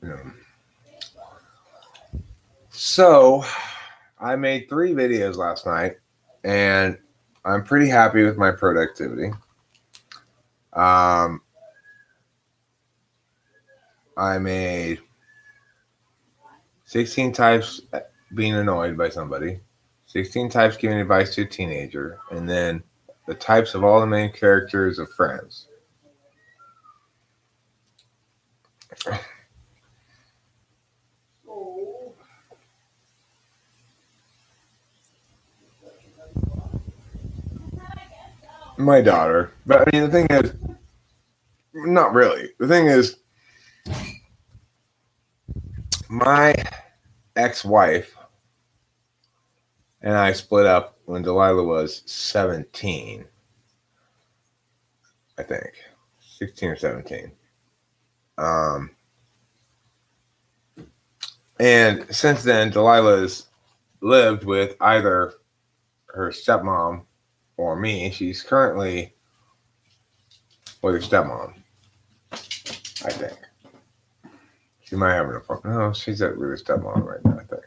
Yeah. So, I made 3 videos last night, and I'm pretty happy with my productivity. I made 16 types being annoyed by somebody, 16 types giving advice to a teenager, and then the types of all the main characters of Friends. My daughter. But I mean, the thing is, not really. The thing is, my ex-wife and I split up when Delilah was 17, I think. 16 or 17. And since then, Delilah's lived with either her stepmom or me. She's currently with her stepmom, I think. She might have an apartment. No, she's with her stepmom right now, I think.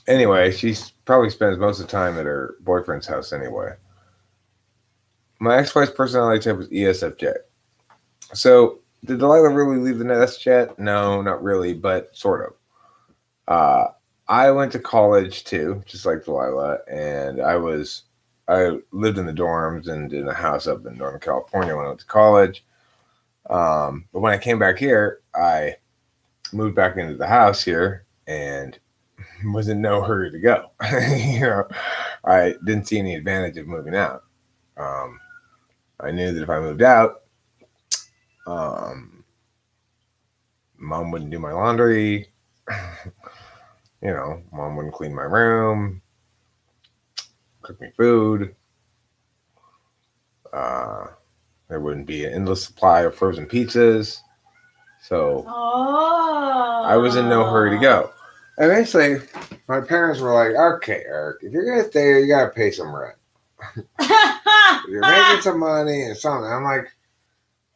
Anyway, she probably spends most of the time at her boyfriend's house anyway. My ex-wife's personality type was ESFJ. So, did Delilah really leave the nest yet? No, not really, but sort of. I went to college too, just like Delilah, and I lived in the dorms and in a house up in Northern California when I went to college. But when I came back here, I moved back into the house here and was in no hurry to go. I didn't see any advantage of moving out. I knew that if I moved out, mom wouldn't do my laundry. Mom wouldn't clean my room, cook me food. There wouldn't be an endless supply of frozen pizzas. So I was in no hurry to go. Eventually, my parents were like, okay, Eric, if you're going to stay here, you got to pay some rent. You're making some money and something. I'm like,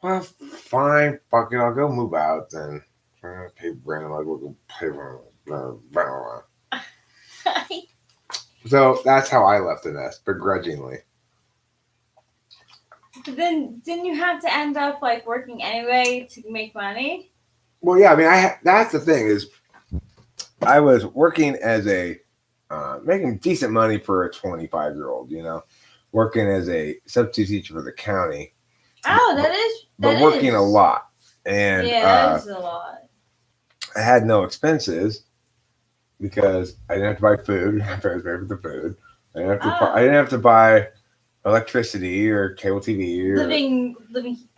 well, fine, fuck it, I'll go move out. Then I'm going to pay rent. I'm like, we'll go pay rent. So that's how I left the nest, begrudgingly. But then, didn't you have to end up like working anyway to make money? Well, yeah, I mean, that's the thing is, I was working as making decent money for a 25-year-old, working as a substitute teacher for the county. Oh, that is. But working a lot, and that is a lot. I had no expenses because I didn't have to buy food. My parents paid for the food. I didn't have to buy electricity or cable TV or living.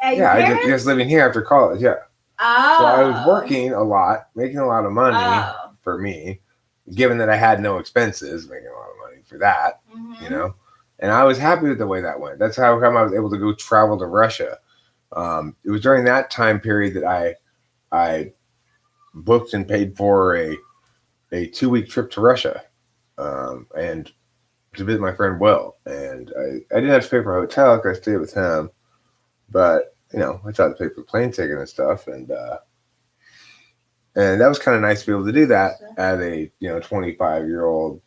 Yeah, I just living here after college. Yeah. Oh. So I was working a lot, making a lot of money for me, given that I had no expenses, making a lot of money for that, And I was happy with the way that went. That's how come I was able to go travel to Russia. It was during that time period that I booked and paid for a 2-week trip to Russia, and to visit my friend Will. And I didn't have to pay for a hotel because I stayed with him, but I tried to pay for the plane ticket and stuff, and that was kind of nice to be able to do that as a 25-year-old,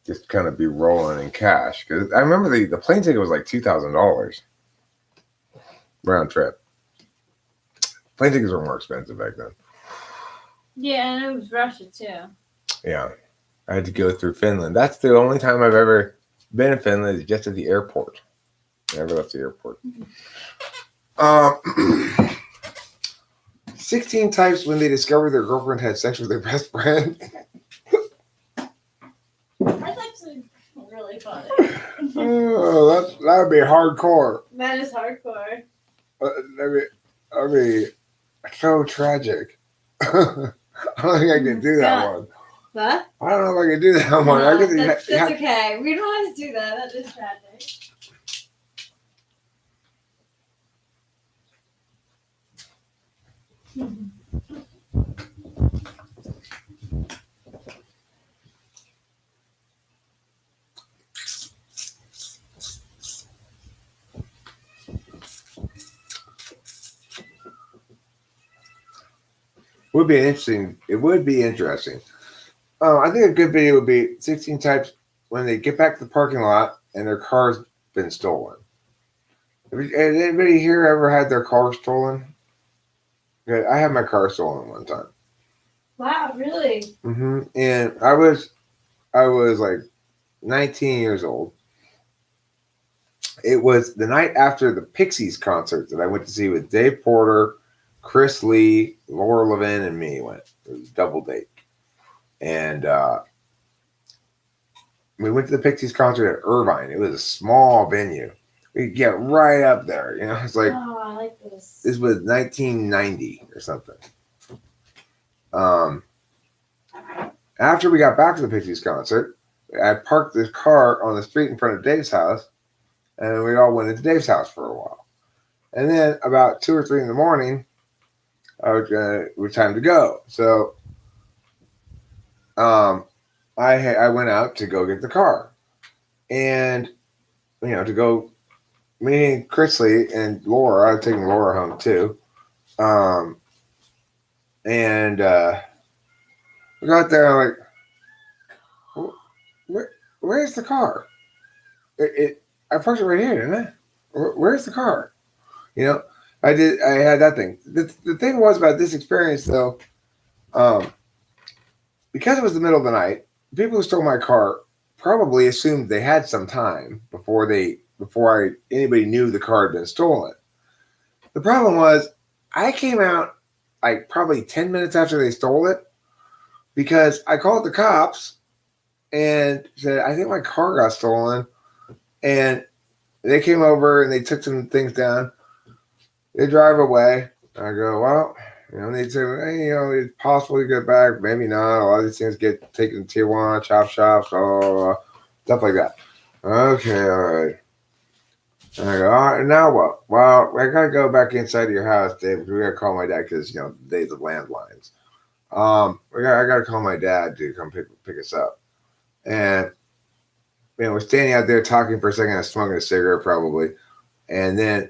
just kind of be rolling in cash. Because I remember the plane ticket was like $2,000 round trip. Plane tickets were more expensive back then. Yeah, and it was Russia too. Yeah, I had to go through Finland. That's the only time I've ever been in Finland, is just at the airport. Never left the airport. 16 types when they discover their girlfriend had sex with their best friend. That's actually really funny. Oh, that would be hardcore. That is hardcore. I mean, so tragic. I don't think I can do that one. What? I don't know if I can do that one. No, that's okay. We don't have to do that. That is tragic. It would be interesting. I think a good video would be 16 types when they get back to the parking lot and their car's been stolen. Has anybody here ever had their car stolen? Yeah, I had my car stolen one time. Wow, really? Mm-hmm. And I was like 19 years old. It was the night after the Pixies concert that I went to see with Dave Porter, Chris Lee, Laura Levin, and me went. It was a double date. And we went to the Pixies concert at Irvine. It was a small venue. We could get right up there. It's like, oh, I like this. This was 1990 or something. After we got back to the Pixies concert, I parked this car on the street in front of Dave's house, and we all went into Dave's house for a while. And then about 2 or 3 in the morning, it was time to go. So I went out to go get the car, and to go. Me, Chrisley, and Laura. I was taking Laura home too. And we got there. I'm like, where's the car? I parked it right here, didn't I? Where's the car? I had that thing. The thing was about this experience though, because it was the middle of the night, people who stole my car probably assumed they had some time before anybody knew the car had been stolen. The problem was I came out like probably 10 minutes after they stole it, because I called the cops and said, I think my car got stolen. And they came over and they took some things down. They drive away. I go, well, they say, hey, it's possible to get back. Maybe not. A lot of these things get taken to Tijuana, chop shops, stuff like that. Okay, all right. And I go, all right, now what? Well, I got to go back inside of your house, Dave, because we got to call my dad because, the days of landlines. I got to call my dad to come pick us up. And, we're standing out there talking for a second. I'm smoking a cigarette probably. And then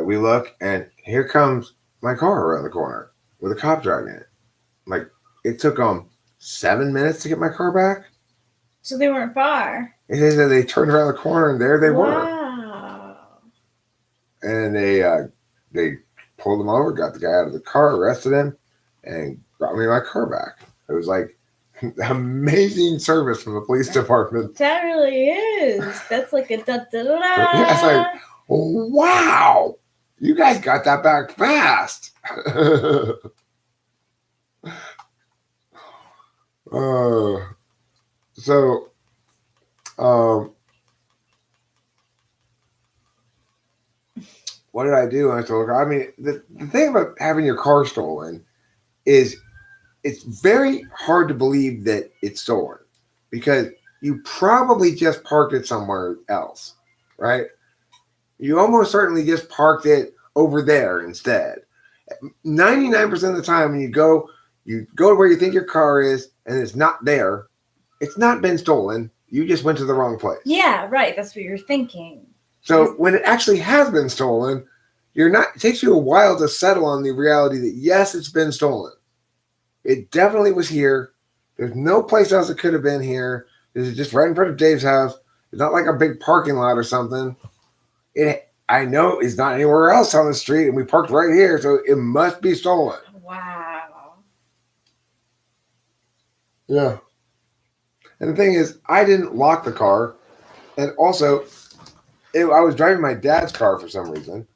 we look, and here comes my car around the corner with a cop driving it. Like, it took them 7 minutes to get my car back. So they weren't far. And they turned around the corner, and there they were. Wow. And they pulled him over, got the guy out of the car, arrested him, and brought me my car back. It was like amazing service from the police department. That really is. That's like a da-da-da-da. Yeah, it's like, oh, wow, you guys got that back fast. So, what did I do when I stole a car? I mean, the thing about having your car stolen is it's very hard to believe that it's stolen, because you probably just parked it somewhere else, right? You almost certainly just parked it over there instead. 99% of the time when you go to where you think your car is and it's not there, it's not been stolen. You just went to the wrong place. Yeah, right. That's what you're thinking. So when it actually has been stolen, it takes you a while to settle on the reality that yes, it's been stolen. It definitely was here. There's no place else it could have been here. This is just right in front of Dave's house. It's not like a big parking lot or something. I know it's not anywhere else on the street, and we parked right here, so it must be stolen. Wow. Yeah. And the thing is, I didn't lock the car, and also, I was driving my dad's car for some reason,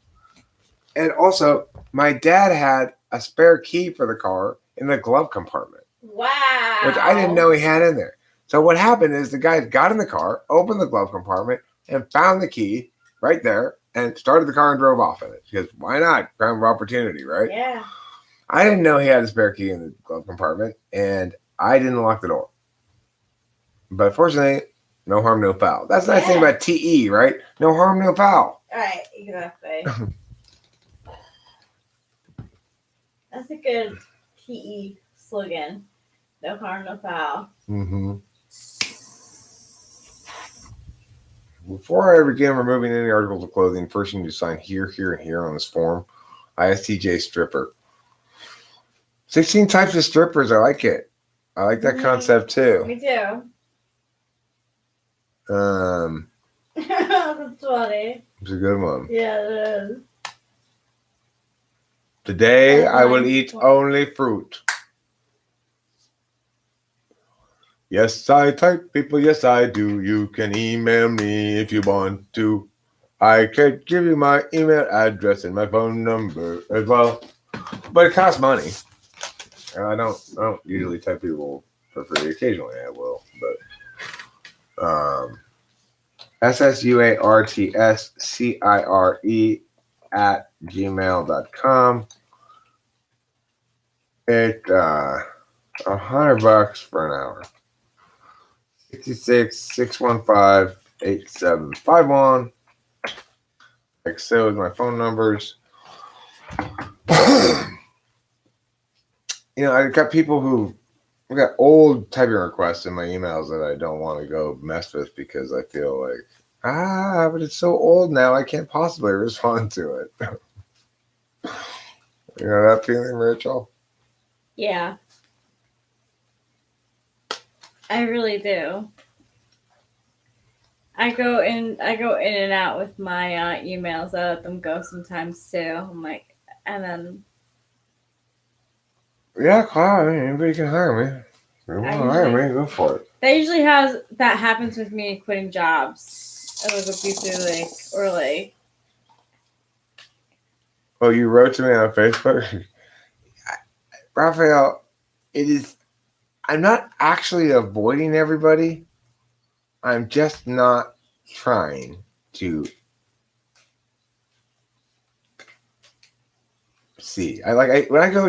and also, my dad had a spare key for the car in the glove compartment. Wow. Which I didn't know he had in there. So what happened is the guy got in the car, opened the glove compartment, and found the key right there, and started the car and drove off in it. Because why not? Crime of opportunity, right? Yeah. I didn't know he had a spare key in the glove compartment, and I didn't lock the door. But fortunately, no harm, no foul. That's the nice thing about TE, right? No harm, no foul. Right, exactly. That's a good PE slogan. No harm, no foul. Mm-hmm. Before I begin removing any articles of clothing, first you need to sign here, here, and here on this form. ISTJ stripper. 16 types of strippers. I like it. I like that concept too. Me too. That's funny. It's a good one. Yeah, it is. Today I will eat only fruit. Yes, I type people. Yes, I do. You can email me if you want to. I can give you my email address and my phone number as well. But it costs money. And I don't usually type people for free. Occasionally I will, but SSUARTSCIRE@gmail.com. It's $100 for an hour. 66-615-8751. Like so is my phone numbers. I got people who I got old typing requests in my emails that I don't want to go mess with because I feel like but it's so old now I can't possibly respond to it. You know that feeling, Rachel? Yeah. I really do. I go in and out with my emails. I let them go sometimes too. I'm like, and then Yeah, Cloud. I mean, anybody can hire me. If you want to hire me, go for it. that happens with me quitting jobs. It'll go be through Oh, you wrote to me on Facebook, Raphael. It is. I'm not actually avoiding everybody. I'm just not trying to see. When I go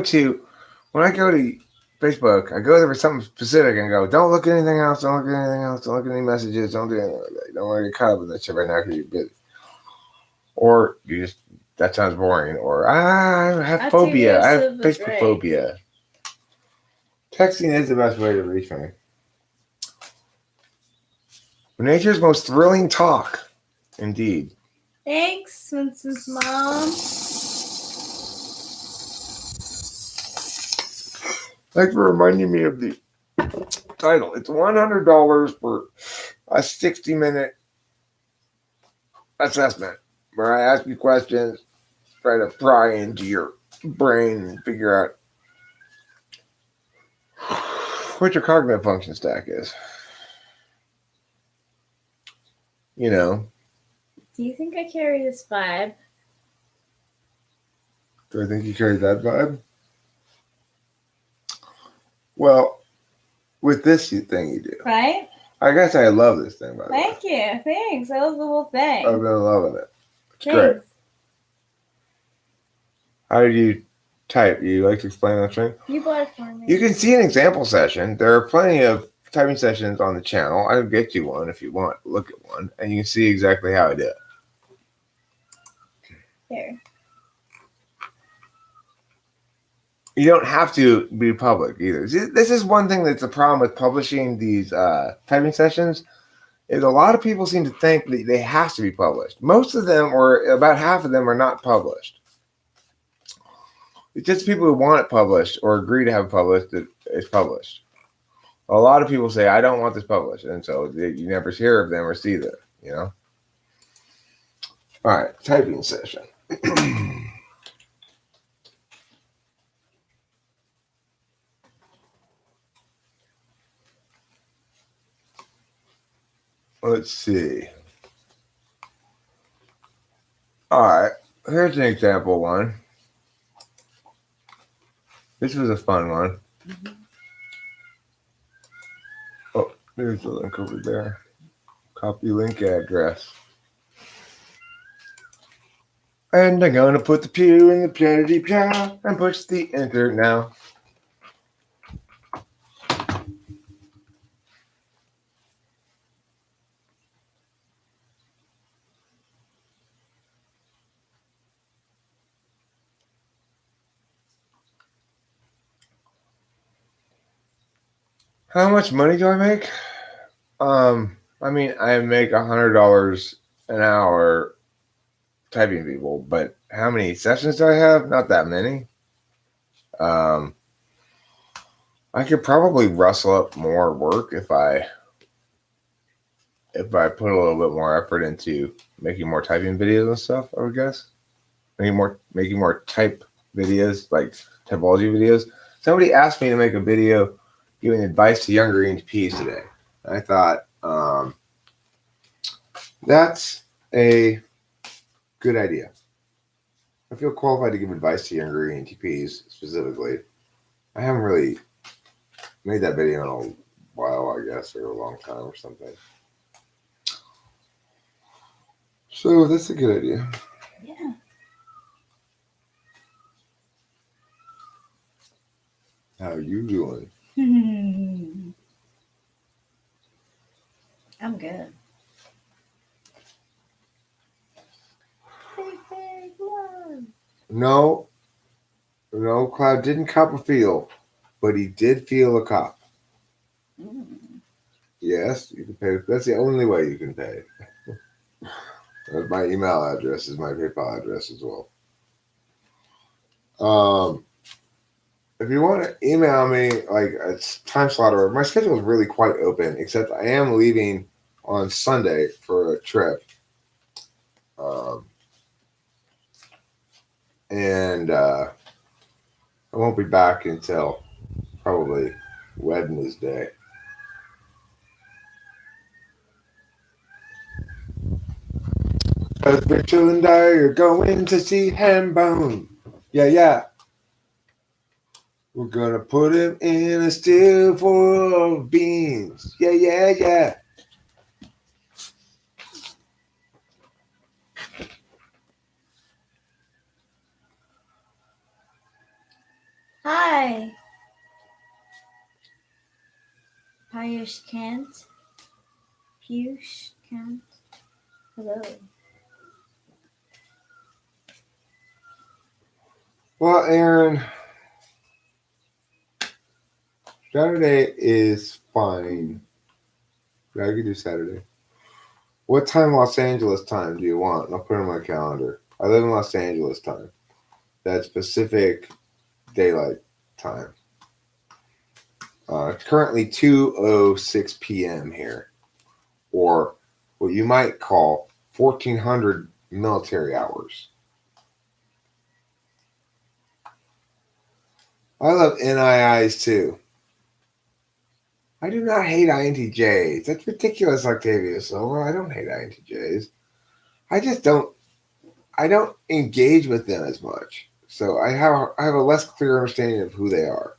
to Facebook, I go there for something specific and go, don't look at anything else, don't look at anything else, don't look at any messages, don't do anything like that. Don't worry, cut up with that shit right now because you're busy. Or you just that sounds boring. Or I have phobia. I have Facebook phobia. Texting is the best way to reach me. Nature's most thrilling talk, indeed. Thanks, Winston's mom. Thanks for reminding me of the title. It's $100 for a 60-minute assessment where I ask you questions, try to pry into your brain and figure out what your cognitive function stack is. You know. Do you think I carry this vibe? Do I think you carry that vibe? Well, with this thing you do. Right? I guess I love this thing, by the way. Thank you. Thanks. I love the whole thing. I've been loving it. It's Thanks. great. How do you type? You like to explain that thing? You bought it for me. You can see an example session. There are plenty of typing sessions on the channel. I'll get you one if you want. Look at one, and you can see exactly how I do it. Here. You don't have to be public either. This is one thing that's a problem with publishing these typing sessions. Is a lot of people seem to think that they have to be published. Most of them, or about half of them, are not published. It's just people who want it published or agree to have it published that it's published. A lot of people say, I don't want this published. And so you never hear of them or see them, you know? All right, typing session. Let's see. All right, here's an example one. This was a fun one. Mm-hmm. Oh, there's the link over there. Copy link address. And I'm going to put the pew in the planety plow and push the enter now. How much money do I make? I mean, I make $100 an hour typing people, but how many sessions do I have? Not that many. I could probably rustle up more work if I put a little bit more effort into making more typing videos and stuff. I would guess making more type videos, like typology videos. Somebody asked me to make a video giving advice to younger ENTPs today. I thought that's a good idea. I feel qualified to give advice to younger ENTPs specifically. I haven't really made that video in a while, I guess, or a long time or something. So that's a good idea. Yeah. How you doing? I'm good. No, no, Cloud didn't cop a feel, but he did feel a cop. Mm. Yes, you can pay. That's the only way you can pay. My email address is my PayPal address as well. If you want to email me, like a time slot, or my schedule is really quite open, except I am leaving on Sunday for a trip. Um, and I won't be back until probably Wednesday. Cause Rachel and I are going to see Hambone. Yeah, yeah. We're gonna put him in a stew full of beans. Yeah, yeah, yeah. Hi. Piyush Kant. Piyush Kant. Hello. Well, Aaron, Saturday is fine. Yeah, I could do Saturday. What time Los Angeles time do you want? And I'll put it on my calendar. I live in Los Angeles time. That's Pacific Daylight Time. It's currently 2:06 p.m. here, or what you might call 1400 military hours. I love NIIs too. I do not hate INTJs. That's ridiculous, Octavia Silver. I don't hate INTJs. I just don't. I don't engage with them as much, so I have a less clear understanding of who they are.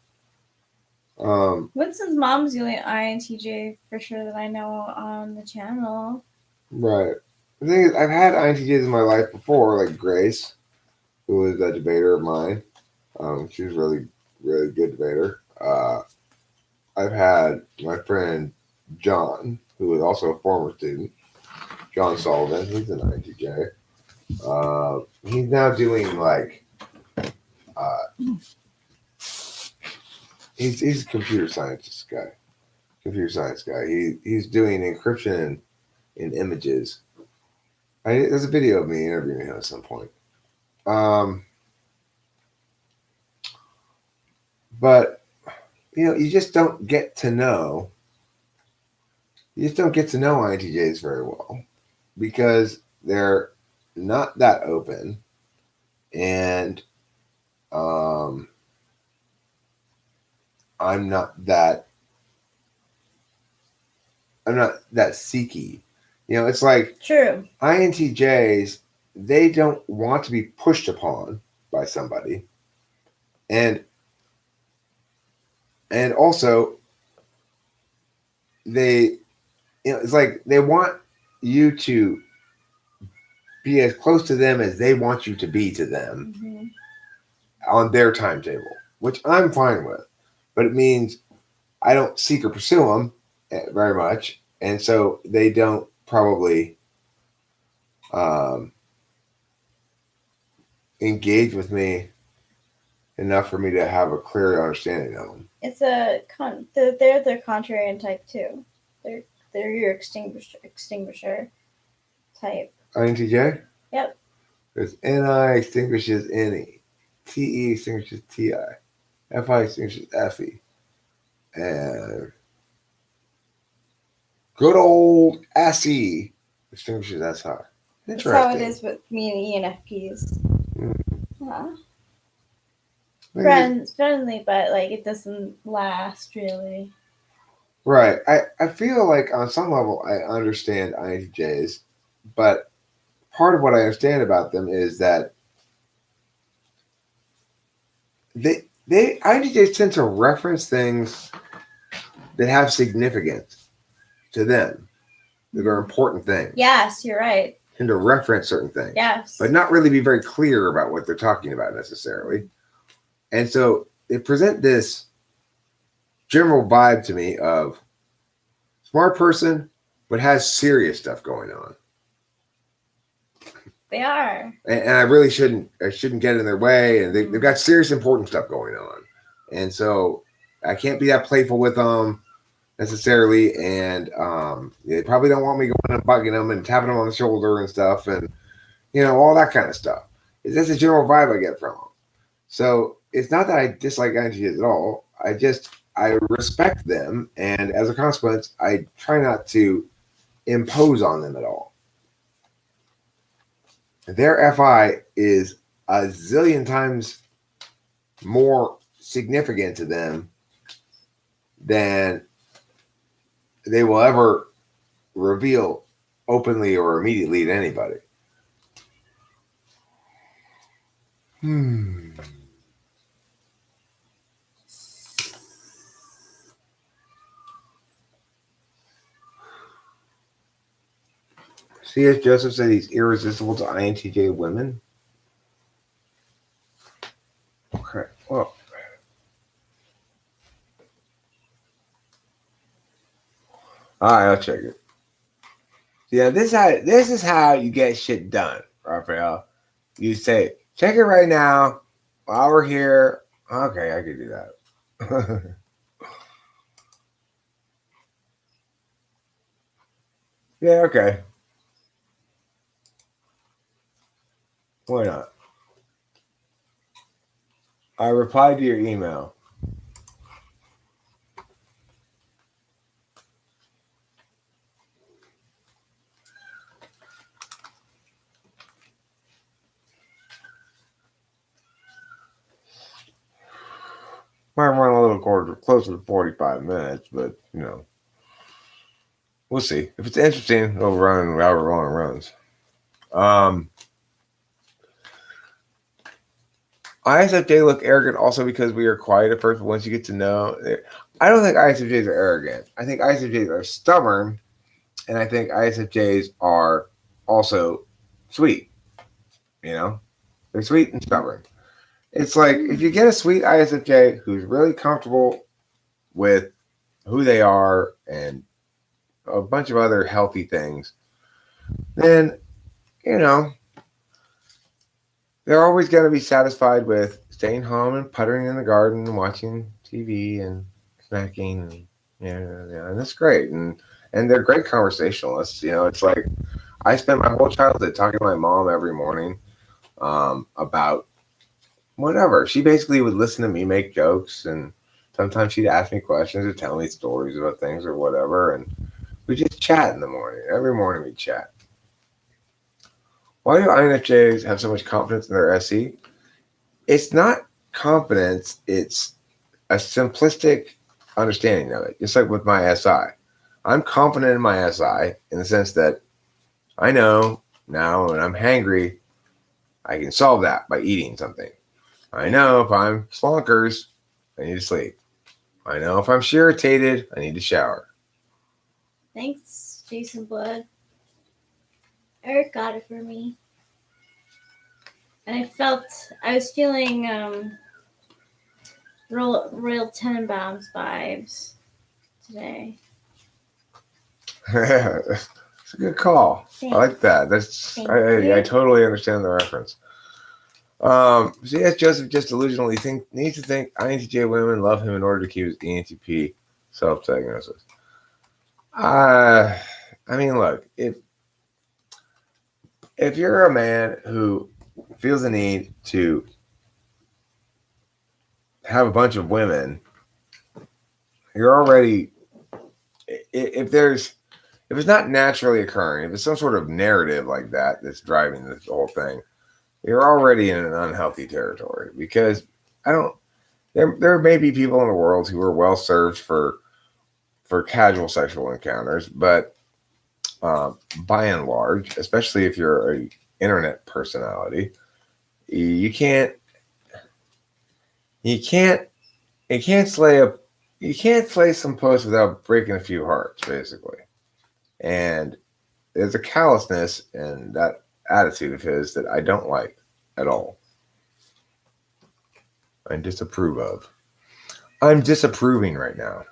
Winston's mom's the only INTJ for sure that I know on the channel. Right. The thing is, I've had INTJs in my life before, like Grace, who was a debater of mine. She was really, really good debater. I've had my friend John, who was also a former student, John Sullivan. He's an INTJ. He's now doing like uh, he's a computer science guy. He's doing encryption in images. There's a video of me interviewing him at some point. But you just don't get to know. You just don't get to know INTJs very well because they're not that open, and I'm not that seeky. It's like True. INTJs, they don't want to be pushed upon by somebody. And also they it's like they want you to be as close to them as they want you to be to them on their timetable, which I'm fine with. But it means I don't seek or pursue them very much. And so they don't probably engage with me enough for me to have a clear understanding of them. It's they're the contrarian type too. They're your extinguisher type. INTJ? Yep. There's NI extinguishes NE. TE extinguishes TI. FI extinguishes FE. And good old SE extinguishes SI. That's how it is with me and ENFPs. Yeah. Friendly, but like it doesn't last really. Right. I feel like on some level I understand INTJs, but part of what I understand about them is that INTJs tend to reference things that have significance to them, that are important things. Yes, you're right. Tend to reference certain things. Yes. But not really be very clear about what they're talking about necessarily. And so they present this general vibe to me of smart person, but has serious stuff going on. They are. And I really shouldn't get in their way. And they've got serious, important stuff going on, and so I can't be that playful with them necessarily. And they probably don't want me going and bugging them and tapping them on the shoulder and stuff, and all that kind of stuff. That's the general vibe I get from them. So it's not that I dislike INTJs at all. I respect them, and as a consequence, I try not to impose on them at all. Their FI is a zillion times more significant to them than they will ever reveal openly or immediately to anybody. C.S. Joseph said he's irresistible to INTJ women. Okay, well. All right, I'll check it. Yeah, this is how you get shit done, Raphael. You say, check it right now while we're here. Okay, I can do that. Yeah, okay. Why not? I replied to your email. Might run a little closer to 45 minutes, but we'll see. If it's interesting, it'll run however long it runs. ISFJ look arrogant also because we are quiet at first, but once you get to know, I don't think ISFJs are arrogant. I think ISFJs are stubborn, and I think ISFJs are also sweet. They're sweet and stubborn. It's like if you get a sweet ISFJ who's really comfortable with who they are and a bunch of other healthy things, then, they're always going to be satisfied with staying home and puttering in the garden and watching TV and snacking. And that's great. And they're great conversationalists. It's like I spent my whole childhood talking to my mom every morning about whatever. She basically would listen to me make jokes, and sometimes she'd ask me questions or tell me stories about things or whatever. And we just chat in the morning. Every morning we chat. Why do INFJs have so much confidence in their SE? It's not confidence. It's a simplistic understanding of it. Just like with my SI. I'm confident in my SI in the sense that I know now when I'm hangry, I can solve that by eating something. I know if I'm slonkers, I need to sleep. I know if I'm irritated, I need to shower. Thanks, Jason Blood. Eric got it for me. And I was feeling Royal Tenenbaums vibes today. It's a good call. Thanks. I like that. I totally understand the reference. C.S. Joseph just delusionally needs to think INTJ women love him in order to keep his ENTP self-diagnosis. I mean, look, if you're a man who feels the need to have a bunch of women, you're already, if it's not naturally occurring, if it's some sort of narrative like that that's driving this whole thing, you're already in an unhealthy territory. Because there may be people in the world who are well served for casual sexual encounters, but by and large, especially if you're an internet personality, you can't slay some posts without breaking a few hearts, basically. And there's a callousness in that attitude of his that I don't like at all. I disapprove of. I'm disapproving right now.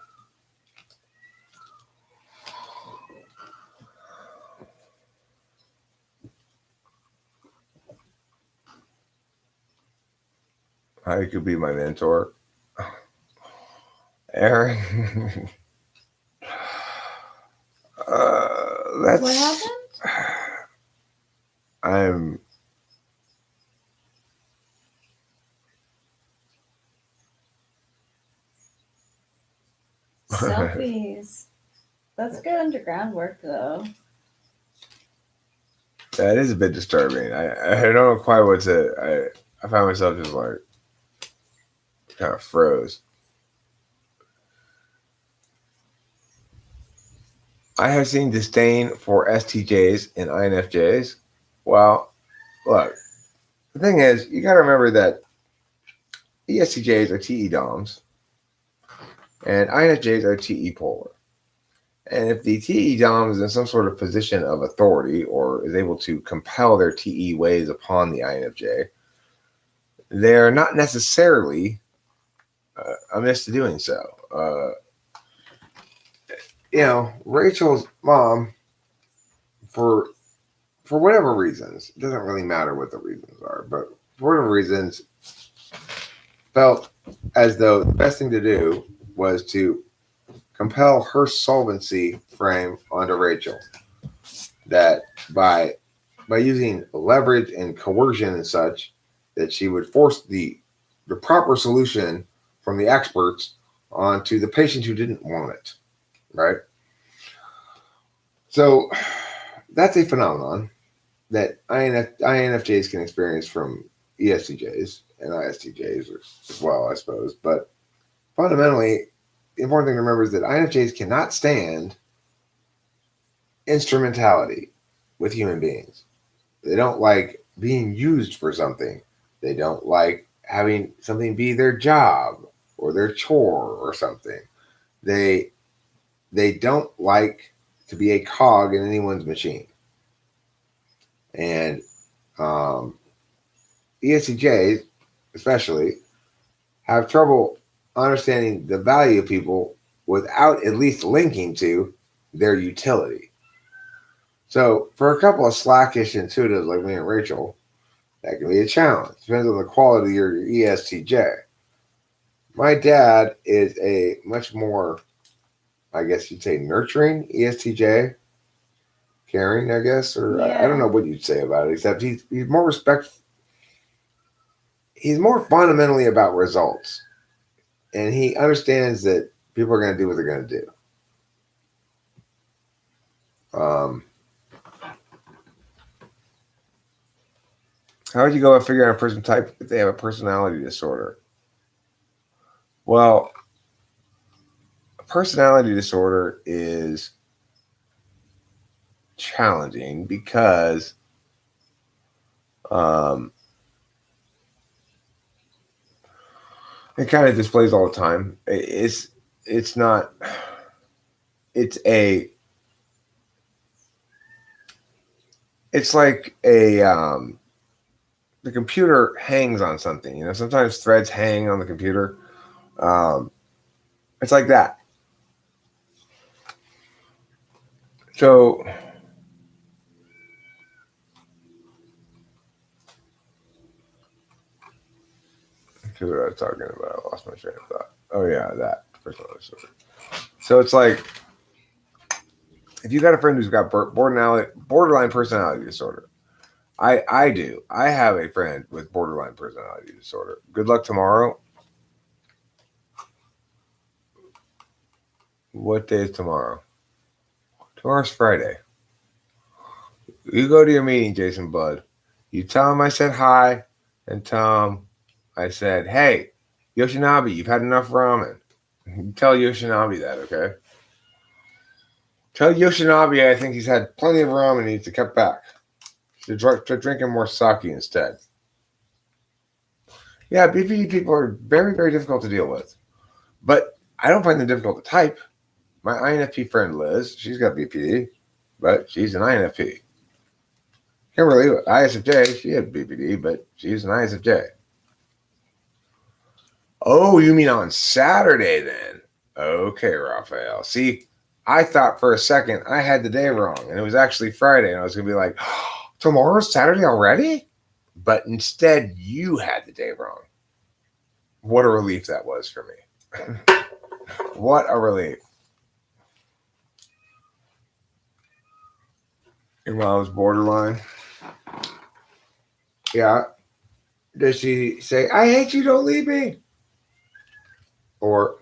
I could be my mentor. Aaron. That's What happened? I'm Selfies. That's good underground work, though. that is a bit disturbing. I don't know quite what to. I found myself just like kind of froze. I have seen disdain for STJs and INFJs. Well, look, the thing is, you got to remember that ESTJs are TE DOMs and INFJs are TE polar. And if the TE Dom is in some sort of position of authority or is able to compel their TE ways upon the INFJ, they're not necessarily amiss to doing so. Rachel's mom, for whatever reasons, it doesn't really matter what the reasons are, but for whatever reasons, felt as though the best thing to do was to compel her solvency frame onto Rachel. That by using leverage and coercion and such, that she would force the proper solution from the experts onto the patient who didn't want it. Right? So that's a phenomenon that INFJs can experience from ESTJs and ISTJs as well, I suppose. But fundamentally, the important thing to remember is that INFJs cannot stand instrumentality with human beings. They don't like being used for something. They don't like having something be their job or their chore or something. They don't like to be a cog in anyone's machine. And ESTJs, especially, have trouble understanding the value of people without at least linking to their utility. So for a couple of slackish intuitives like me and Rachel, that can be a challenge. Depends on the quality of your ESTJ. My dad is a much more, I guess you'd say, nurturing ESTJ. Caring, I guess, or I don't know what you'd say about it, except he's more respectful. He's more fundamentally about results. And he understands that people are going to do what they're going to do. How would you go about figuring out a person type if they have a personality disorder? Well, a personality disorder is challenging because it kind of displays all the time. It's like the computer hangs on something. Sometimes threads hang on the computer. It's like that. So what I was talking about, I lost my train of thought. Oh yeah, that personality disorder. So it's like if you got a friend who's got borderline personality disorder, I do. I have a friend with borderline personality disorder. Good luck tomorrow. What day is tomorrow? Tomorrow's Friday. You go to your meeting, Jason Blood. You tell him I said hi, and tell him I said, hey, Yoshinabe, you've had enough ramen. You tell Yoshinabe that, okay? Tell Yoshinabe I think he's had plenty of ramen and he needs to cut back. Should start drinking more sake instead. Yeah, BPD people are very, very difficult to deal with. But I don't find them difficult to type. My INFP friend Liz, she's got BPD, but she's an INFP. Kimberly, ISFJ, she had BPD, but she's an ISFJ. Oh, you mean on Saturday then? Okay, Raphael. See, I thought for a second I had the day wrong, and it was actually Friday, and I was going to be like, oh, tomorrow's Saturday already? But instead, you had the day wrong. what a relief that was for me. What a relief. Your mom's borderline. Yeah. Does she say, I hate you, don't leave me? Or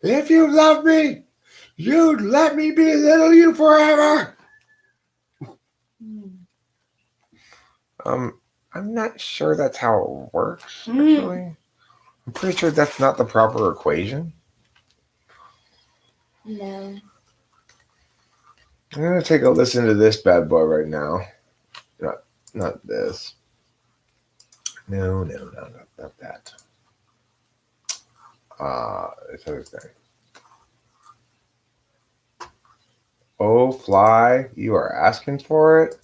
if you love me, you'd let me be little you forever. I'm not sure that's how it works, actually. I'm pretty sure that's not the proper equation. No. I'm gonna take a listen to this bad boy right now. Not this. No, not that. This other thing. Oh, fly, you are asking for it?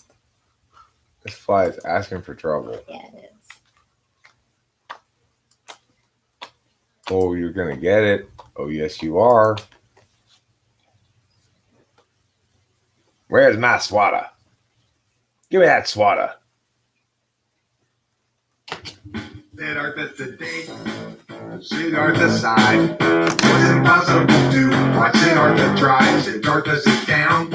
This fly is asking for trouble. Yeah, it is. Oh, you're gonna get it. Oh, yes, you are. Where's my swatter? Give me that swatter. Siddhartha today, Siddhartha side. What's impossible to watch Siddhartha try? Siddhartha sit down,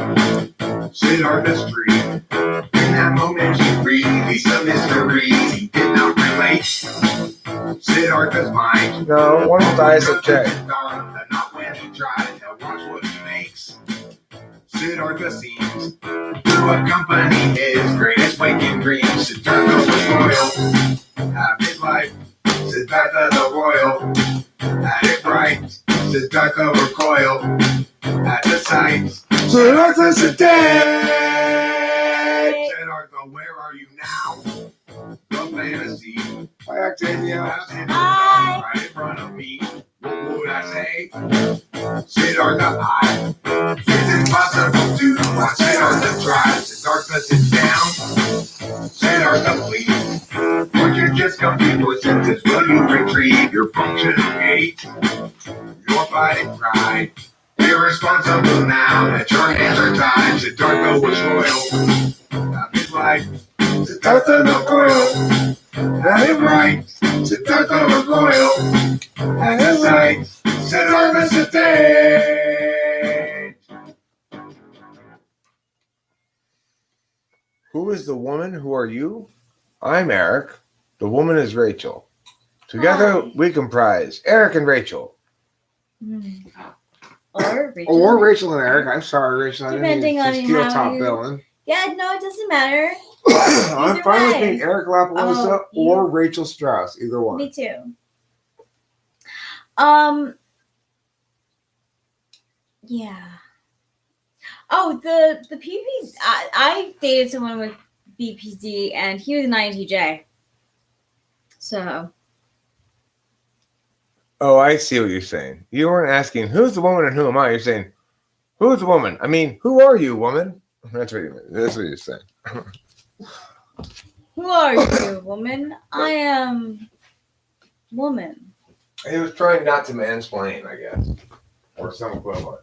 Siddhartha street. In that moment he released some mysteries he did not relate. Siddhartha's mind. No, one of dies okay. Not when he tries, now watch what he makes. Siddhartha seems to accompany his greatest waking dreams. Siddhartha was royal, have his life. Siddhartha the royal, had it right. Siddhartha recoiled at the sight. Siddhartha's a dead. Siddhartha, where are you now? The fantasy. Hi, Octavia. Hi. Right in front of me. What would I say? Siddhartha, it's impossible to watch Siddhartha try. Siddhartha sit down. Siddhartha please. Would you just come to a sentence? Will you retrieve your functional gait? Your fighting pride. Irresponsible now that your hands are tied. Siddhartha was royal. Not his life. Siddhartha the royal. Had it right. Siddhartha was royal. Had his sight. Siddhartha sit dead. Who is the woman? Who are you? I'm Eric. The woman is Rachel. Together Hi. we comprise Eric and Rachel. Or Rachel. Or Rachel and Eric. I'm sorry, Rachel. I didn't Depending mean to on steal how top you- billing. Yeah, no, it doesn't matter. I'm Either fine with way. being Eric Lapalooza Oh, you- or Rachel Strauss. Either one. Me too. Yeah. Oh, the PPD. I dated someone with BPD, and he was an INTJ. So Oh, I see what you're saying. You weren't asking who's the woman and who am I. You're saying who's the woman. I mean, who are you, woman? That's what you mean. That's what you're saying. who are you, woman? I am woman. He was trying not to mansplain, I guess, or some equivalent.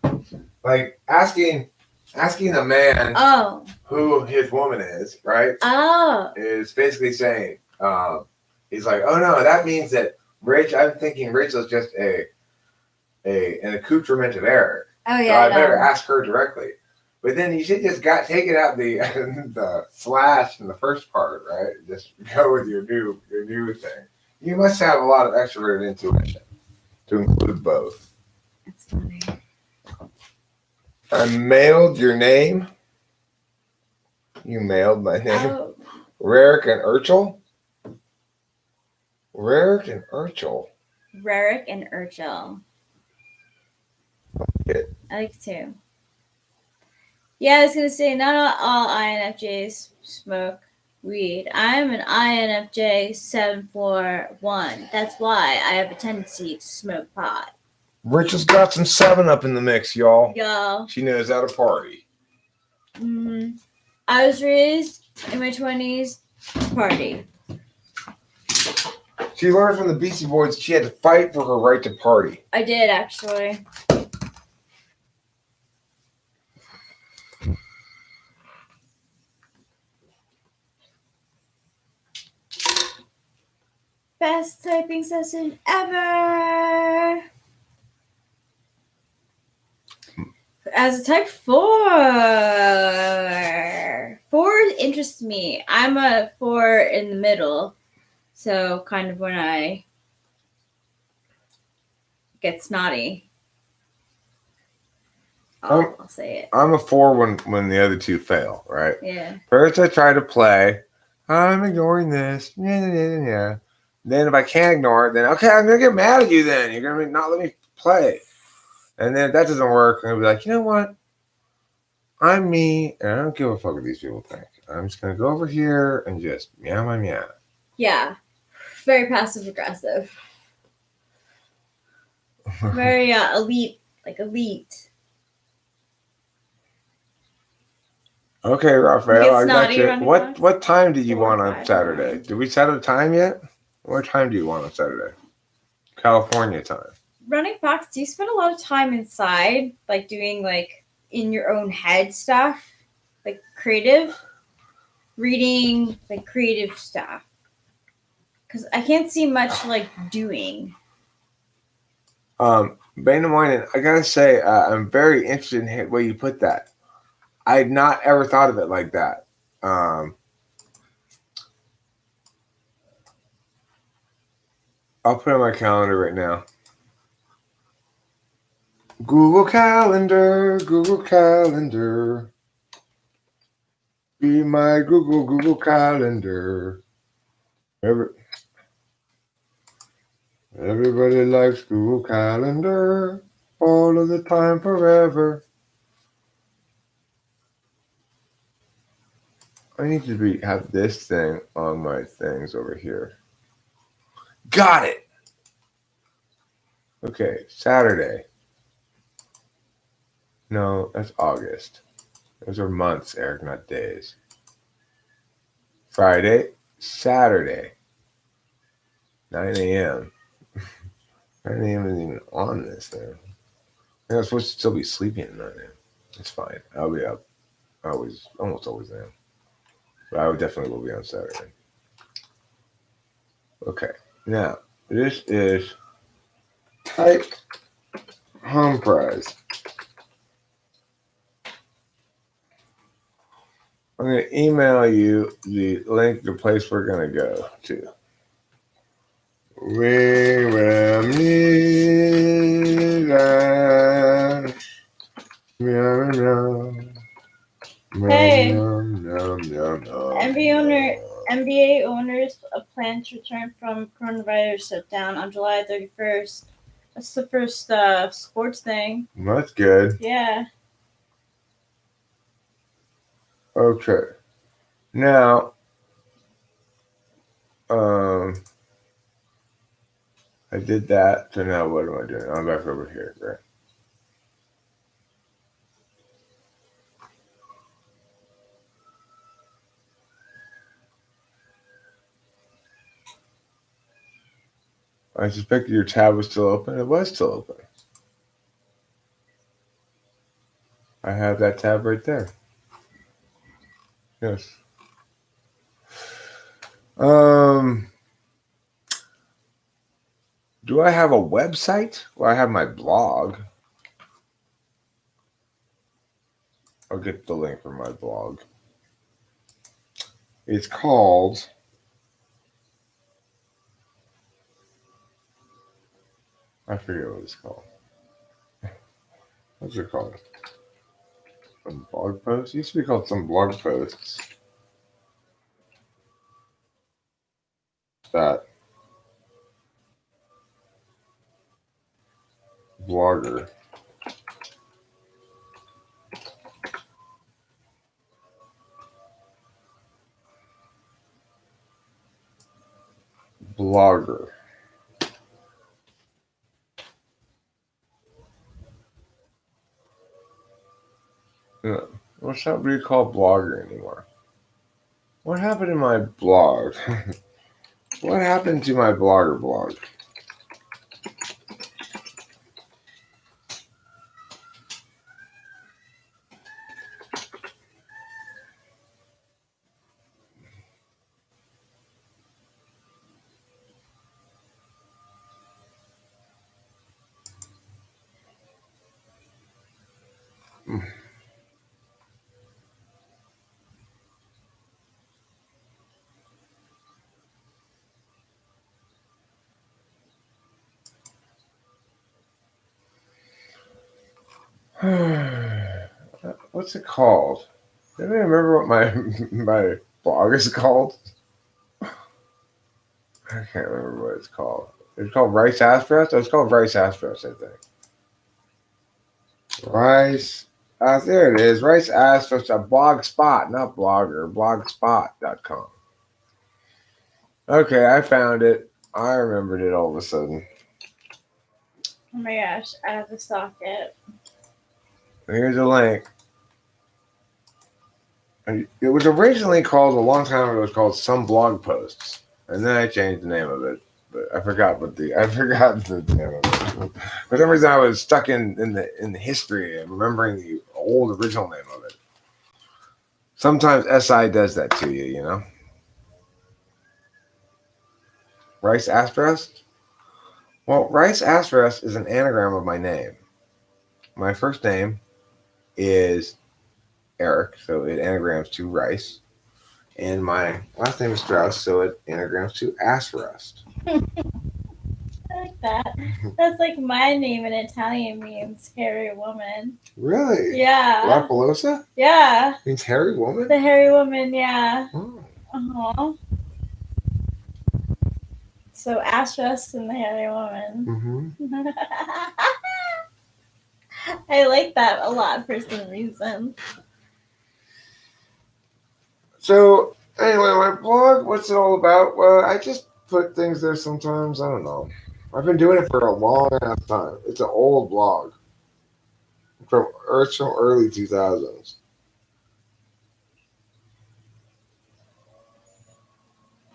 Like asking a man Oh. who his woman is, right? Oh. Is basically saying, he's like, oh no, that means that Rachel. I'm thinking Rachel's just an accoutrement of Eric. Oh So yeah. I better no. ask her directly. But then you should just take it out the the slash in the first part, right? Just go with your new thing. You must have a lot of extroverted intuition to include both. That's funny. I mailed your name. You mailed my name. Oh. Rarick and Urchel. Rarick and Urchel. Rarick and Urchel. It. I like it too. Yeah, I was gonna say not all INFJs smoke weed. I'm an INFJ 741. That's why I have a tendency to smoke pot. Rachel's got some 7-Up in the mix, y'all. Y'all. She knows how to party. I was raised in my 20s to party. She learned from the Beastie Boys she had to fight for her right to party. I did actually. best typing session ever. As a type 4, 4 interests me. I'm a 4 in the middle, so kind of when I get snotty, I'll say it. I'm a 4 when the other two fail, right? Yeah. First, I try to play. I'm ignoring this. Yeah. Then if I can't ignore it, then okay, I'm gonna get mad at you. Then you're gonna not let me play. And then if that doesn't work, I'm gonna be like, you know what? I'm me, and I don't give a fuck what these people think. I'm just gonna go over here and just meow my meow. Yeah. Very passive aggressive. Very elite, like elite. Okay, Raphael, I got snotty you. running What time do you 4, want on 5, Saturday? 9. Did we set a time yet? What time do you want on Saturday? California time. Running Fox, do you spend a lot of time inside, like doing like in your own head stuff, like creative, reading, like creative stuff? Because I can't see much like doing. Bane of Morning, I gotta say, I'm very interested in the way you put that. I had not ever thought of it like that. I'll put it on my calendar right now. Google Calendar, Google Calendar. Be my Google Calendar. Everybody likes Google Calendar. All of the time, forever. I need to have this thing on my things over here. Got it. Okay, Saturday. No, that's August. Those are months, Eric, not days. Friday, Saturday, 9 a.m. 9 a.m. isn't even on this thing. I'm supposed to still be sleeping at 9 a.m. It's fine. I'll be up. Almost always am. But I definitely will be on Saturday. Okay, now this is type home prize. I'm going to email you the link, the place we're going to go to. We will meet at Hey. NBA NBA owners plan to return from coronavirus shutdown on July 31st. That's the first sports thing. That's good. Yeah. Okay. Now, I did that. So now what am I doing? I'm back over here, right? I suspected your tab was still open. It was still open. I have that tab right there. Yes. Do I have a website? Well, I have my blog. I'll get the link for my blog. It's called I forget what it's called. What's it called? Some blog posts? It used to be called some blog posts. That blogger. Blogger. Yeah. Well, it's not really called blogger anymore. What happened to my blog? What happened to my blogger blog? What's it called? Do I remember what my my blog is called? I can't remember what it's called. It's called Rice Aspress. Oh, it's called Rice Aspress, I think. Rice. There it is. Rice Aspress. A blog spot, not blogger. Blogspot.com. Okay, I found it. I remembered it all of a sudden. Oh my gosh, I have to stalk it. Here's a link. It was originally called, a long time ago, it was called Some Blog Posts. And then I changed the name of it. But I forgot the name of it. For some reason I was stuck in the history and remembering the old original name of it. Sometimes SI does that to you, you know? Rice Aspress? Well, Rice Aspress is an anagram of my name. My first name is Eric, so it anagrams to Rice. And my last name is Strauss, so it anagrams to Asrust. I like that. That's like my name in Italian means hairy woman. Really? Yeah. La Pelosa? Yeah. Means hairy woman? The hairy woman, yeah. Oh. Uh-huh. So Astrus and the hairy woman. Mm-hmm. I like that a lot for some reason. So, anyway, my blog, what's it all about? Well, I just put things there sometimes. I don't know. I've been doing it for a long ass time. It's an old blog from early 2000s.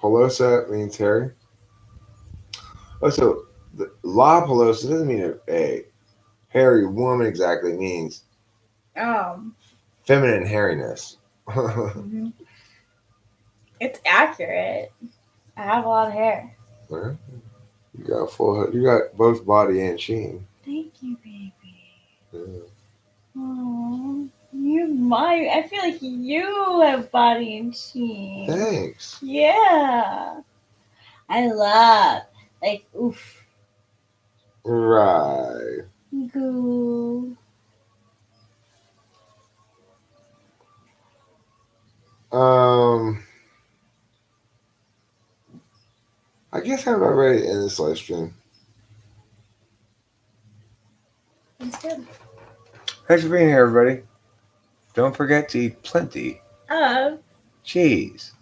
Pelosa means hairy. Oh, so the La Pelosa doesn't mean a hairy woman exactly. It means feminine hairiness. Mhm. It's accurate. I have a lot of hair. You got full. You got both body and sheen. Thank you, baby. Yeah. Oh, I feel like you have body and sheen. Thanks. Yeah. I love, like, oof. Right. Goo. I guess I'm not ready to end this live stream. That's good. Thanks for being here, everybody. Don't forget to eat plenty Of cheese.